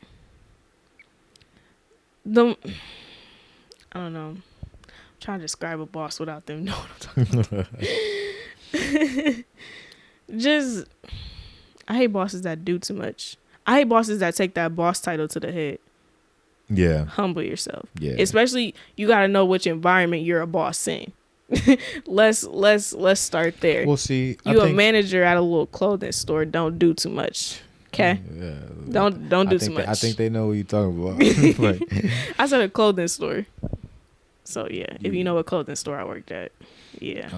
I don't know. I'm trying to describe a boss without them knowing what I'm talking about. Just, I hate bosses that do too much. I hate bosses that take that boss title to the head. Yeah. Humble yourself. Yeah. Especially, you got to know which environment you're a boss in. let's start there. Well, see, a manager at a little clothing store. Don't do too much. Okay. Yeah. Don't do too much. I think they know what you're talking about. Like, I said a clothing store. So yeah, if you know what clothing store I worked at, yeah.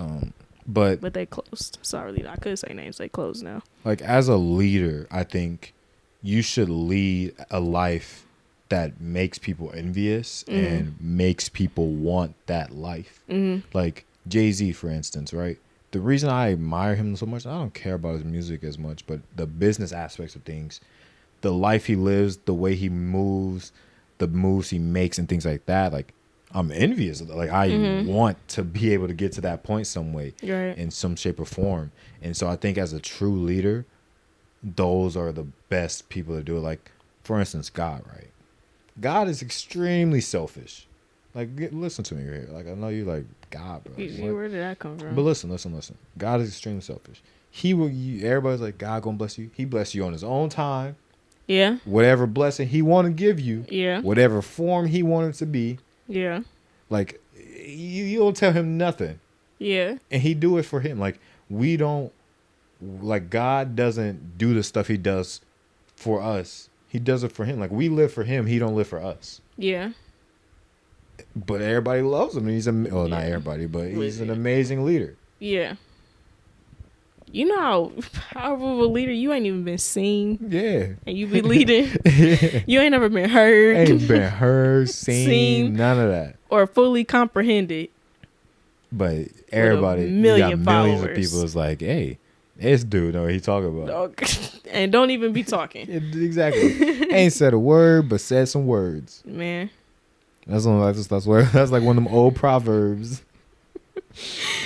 But they closed. Sorry, I could say names. They closed now. like as a leader, I think you should lead a life that makes people envious and makes people want that life. Like Jay-Z, for instance, right? The reason I admire him so much, I don't care about his music as much, but the business aspects of things, the life he lives, the way he moves, the moves he makes and things like that, like I'm envious. Like I want to be able to get to that point some way, right, in some shape or form. And so I think as a true leader, those are the best people to do it. Like, for instance, God, right? God is extremely selfish. Like, listen to me right here. Like, I know you like God, bro. Where did that come from? But listen. God is extremely selfish. He will. Everybody's like, God gonna bless you. He bless you on his own time. Yeah. Whatever blessing he want to give you. Yeah. Whatever form he want it to be. Yeah. Like, you don't tell him nothing. Yeah. And he do it for him. Like, we don't. Like, God doesn't do the stuff he does for us. He does it for him. Like, we live for him. He don't live for us. Yeah. But everybody loves him. He's not everybody, but he's an amazing leader. Yeah. You know how powerful of a leader you ain't even been seen. Yeah. And you be leading. You ain't never been heard. Ain't been heard, seen, none of that. Or fully comprehended. But everybody, you got millions of people is like, hey, this dude know what he talking about. And don't even be talking. Exactly. Ain't said a word, but said some words. Man. That's like one of them old proverbs.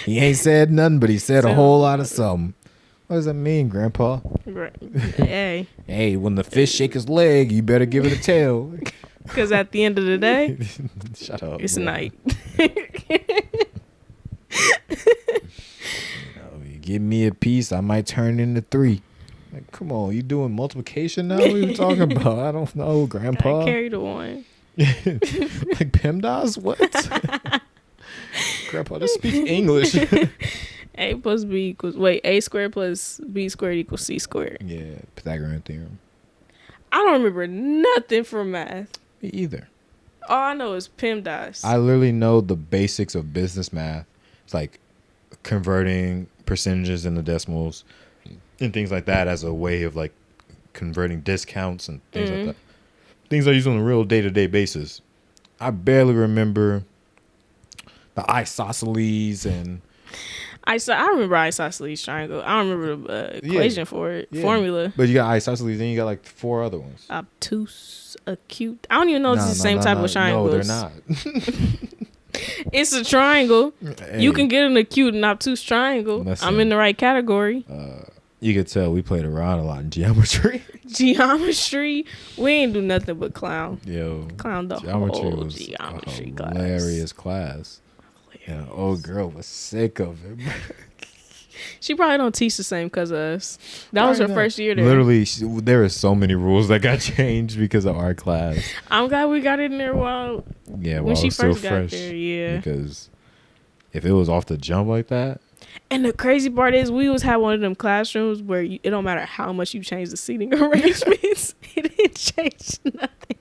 He ain't said nothing, but he said a whole lot of something. What does that mean, Grandpa? Right. Hey. Hey, when the fish shake his leg, you better give it a tail. Because at the end of the day, shut up. It's night. You give me a piece, I might turn into 3. Like, come on, you doing multiplication now? What are you talking about? I don't know, Grandpa. I carry the 1. Like PEMDAS? What? Grandpa, just speak English. A plus B equals... Wait, A squared plus B squared equals C squared. Yeah, Pythagorean theorem. I don't remember nothing from math. Me either. All I know is PEMDAS. I literally know the basics of business math. It's like converting percentages into decimals and things like that as a way of like converting discounts and things like that. Things I use on a real day-to-day basis. I barely remember the isosceles and... I remember isosceles triangle. I don't remember the equation for it. Yeah. Formula. But you got isosceles, then you got like 4 other ones. Obtuse, acute. I don't even know if it's the same type of triangles. No, they're not. It's a triangle. Hey. You can get an acute and obtuse triangle. Listen, I'm in the right category. You could tell we played around a lot in geometry. Geometry? We ain't do nothing but clown. Yo. Clown the geometry whole was geometry a hilarious class. Yeah, old girl was sick of it. She probably don't teach the same because of us. That was her first year there. Literally, there are so many rules that got changed because of our class. I'm glad we got in there when she first got there. Yeah, because if it was off the jump like that. And the crazy part is we had one of them classrooms where it don't matter how much you change the seating arrangements, it didn't change nothing.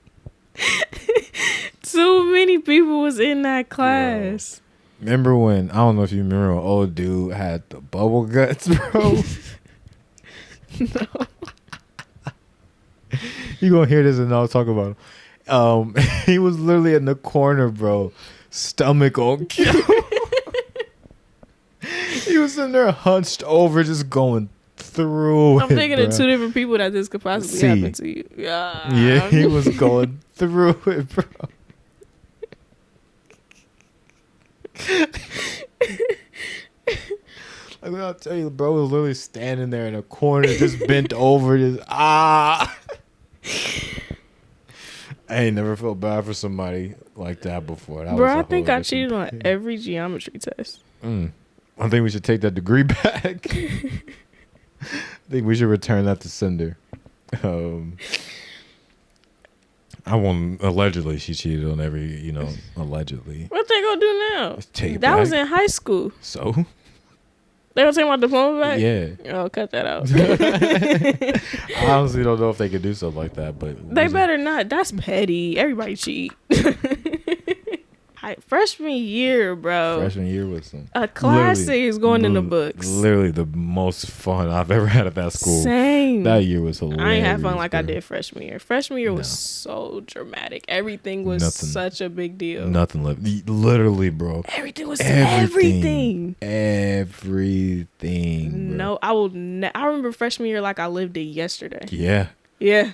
Too many people was in that class. Remember when, I don't know if you remember when old dude had the bubble guts, bro? No. You gonna hear this and I'll talk about him. He was literally in the corner, bro. Stomach on cue. He was in there hunched over, just going through I'm thinking of 2 different people that this could possibly happen to you. Yeah, he was going through it, bro. Like, I'll tell you, bro was literally standing there in a corner, just bent over, just I ain't never felt bad for somebody like that before. Bro, I think I cheated on every geometry test. I think we should take that degree back. I think we should return that to sender. I won't. Allegedly, she cheated on every, allegedly. What they gonna do now? Take it that back. was in high school. So? They gonna take my diploma back? Yeah. Oh, cut that out. I honestly don't know if they could do something like that, but They better not. That's petty. Everybody cheat. Freshman year, bro. Freshman year was some a classic is going in the books. Literally the most fun I've ever had at that school. Same. That year was hilarious. I ain't have fun like bro. I did freshman year. Freshman year was so dramatic. Everything was such a big deal. Nothing left. Literally, bro. Everything was everything. Everything. Bro. No, I will. I remember freshman year like I lived it yesterday. Yeah. Yeah.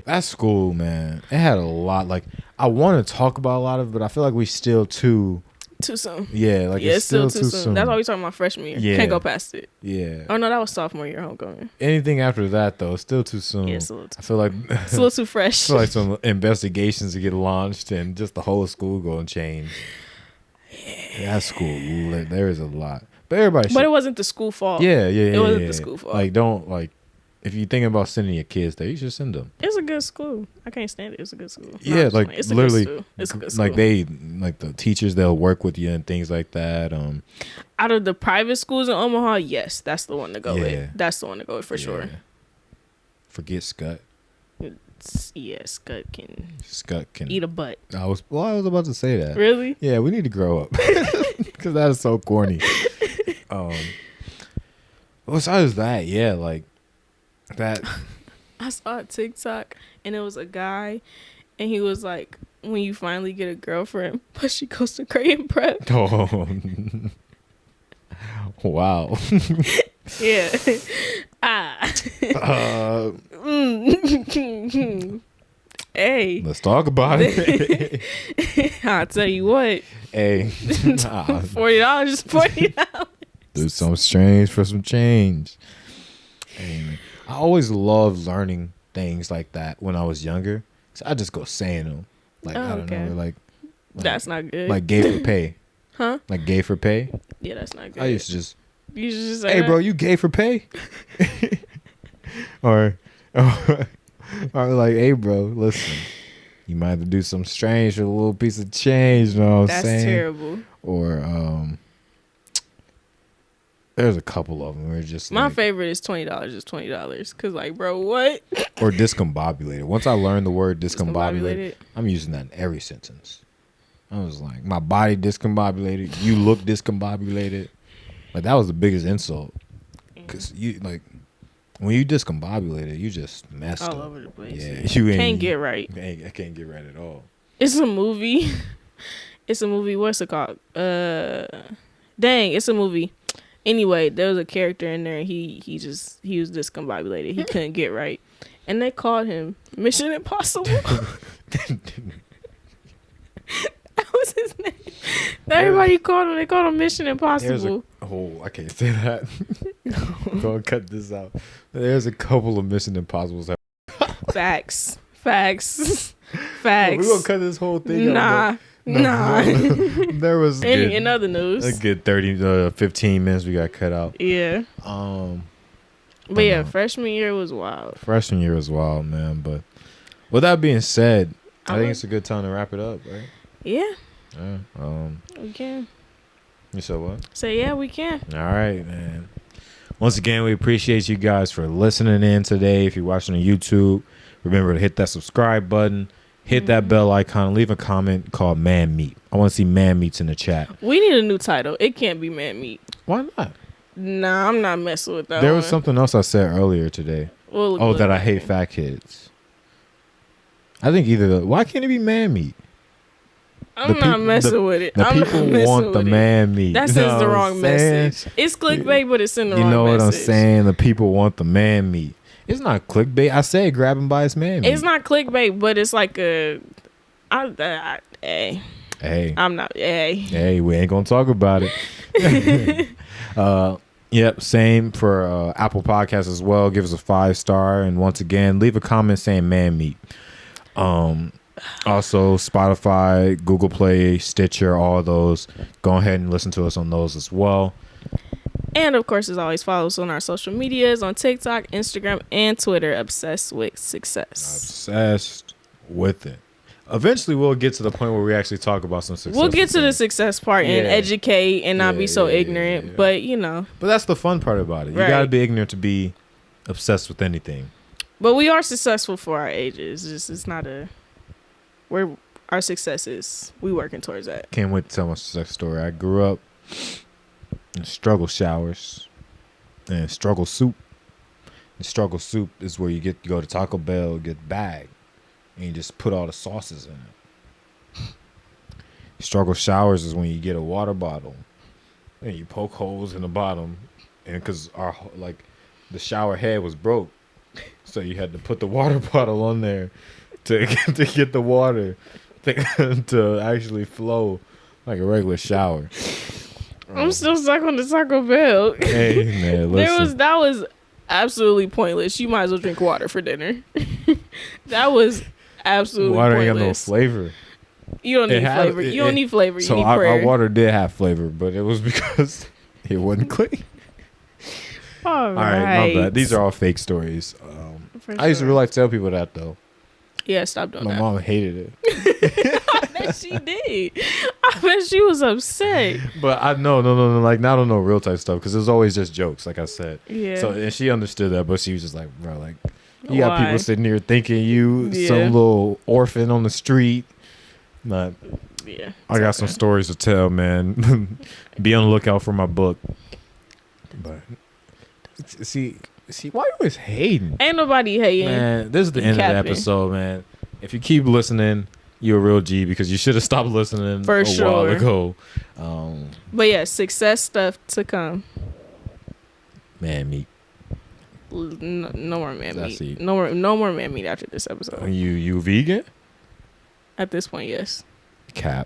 That school, man, it had a lot. Like, I want to talk about a lot of it, but I feel like we still too soon. Yeah, like it's still too soon. That's why we talking about freshman year. Yeah. Can't go past it. Yeah. Oh no, that was sophomore year homecoming. Anything after that though, it's still too soon. Yeah, it's a little too I feel like it's a little too fresh. I feel like some investigations to get launched and just the whole school going to change. Yeah. That school, there is a lot, but everybody. But it wasn't the school fault. Yeah. It wasn't the school fault. Like, don't like. If you're thinking about sending your kids there, you should send them. It's a good school. I can't stand it. It's a good school. Yeah, like it's literally, it's a good school. Like the teachers, they'll work with you and things like that. Out of the private schools in Omaha, yes, that's the one to go with. That's the one to go with for sure. Forget Scott. Yeah, Scott can eat a butt. I was about to say that. Really? Yeah, we need to grow up because that is so corny. Besides that, yeah, like. That I saw a TikTok and it was a guy and he was like, when you finally get a girlfriend, but she goes to Creighton Prep. Oh, wow. Yeah. Hey. Let's talk about it. I'll tell you what. Hey. $40 is $40. Do something strange for some change. Hey, man. I always loved learning things like that when I was younger. So I just go saying them. Like, I don't know. Like, that's not good. Like gay for pay. Huh? Like gay for pay. Yeah, that's not good. I used to just. You should just say, hey, bro, you gay for pay? or like, hey, bro, listen. You might have to do something strange for a little piece of change. You know what I'm saying? That's terrible. Or, there's a couple of them where it's just my favorite is $20 is $20 because like, bro, what? Or discombobulated. Once I learned the word discombobulated, I'm using that in every sentence. I was like, my body discombobulated, you look discombobulated. Like, that was the biggest insult because you like when you discombobulated, you just messed all up over the place. Yeah, you can't get right. I can't get right at all. It's a movie. It's a movie. What's it called? Dang, it's a movie. Anyway, there was a character in there. He was discombobulated. He couldn't get right, and they called him Mission Impossible. That was his name. Everybody called him. They called him Mission Impossible. I can't say that. I'm gonna cut this out. There's a couple of Mission Impossibles. Facts. We're gonna cut this whole thing out. Nah. There was in other news, a good 15 minutes we got cut out. Yeah. But yeah, freshman year was wild. Freshman year was wild, man. But with that being said, I think it's a good time to wrap it up, right? Yeah. We can. You said what? Yeah, we can. All right, man. Once again, we appreciate you guys for listening in today. If you're watching on YouTube, remember to hit that subscribe button. Hit that bell icon. Leave a comment called Man Meat. I want to see Man Meats in the chat. We need a new title. It can't be Man Meat. Why not? Nah, I'm not messing with that. There was something else I said earlier today. That I hate fat kids. I think why can't it be Man Meat? I'm not messing with it. The people want the man meat. That sends the wrong message. It's clickbait, but it's in the wrong message. You know what I'm saying? The people want the man meat. It's not clickbait. I say grab him by his man meat. It's not clickbait, but it's like hey. I'm not. Hey, we ain't gonna talk about it. Yep, same for Apple Podcasts as well. Give us a 5-star, and once again, leave a comment saying man meat. Also, Spotify, Google Play, Stitcher, all those. Go ahead and listen to us on those as well. And of course, as always, follow us on our social medias on TikTok, Instagram, and Twitter. Obsessed with Success. Obsessed with it. Eventually, we'll get to the point where we actually talk about some success. We'll get to the success part and educate and not be so ignorant. Yeah. But, you know. But that's the fun part about it. You got to be ignorant to be obsessed with anything. But we are successful for our ages. It's not a... Our success is... We working towards that. Can't wait to tell my success story. I grew up in struggle showers and struggle soup. And struggle soup is where you go to Taco Bell, get bag, and you just put all the sauces in it. Struggle showers is when you get a water bottle and you poke holes in the bottom, and because the shower head was broke, so you had to put the water bottle on there to get the water to actually flow like a regular shower. I'm still stuck on the Taco Bell. Hey man, listen. That was absolutely pointless. You might as well drink water for dinner. That was absolutely water pointless. ain't got no flavor. You don't need flavor. You don't need flavor. So you need our water did have flavor, but it was because it wasn't clean. All right, my bad. These are all fake stories. I used to really like to tell people that though. Yeah, stop doing that. My mom hated it. I bet she did. I bet she was upset. But I no, like not on no real type stuff because it was always just jokes, like I said. Yeah. So and she understood that, but she was just like, bro, like you got people sitting here thinking you some little orphan on the street. But yeah, I got some stories to tell, man. Be on the lookout for my book. But see, why you always hating? Ain't nobody hating. Man, this is the end of the episode, man. If you keep listening, you're a real G because you should have stopped listening a while ago. But yeah, success stuff to come. Man meat. No more man That's meat. No more man meat after this episode. You vegan? At this point, yes. Cap.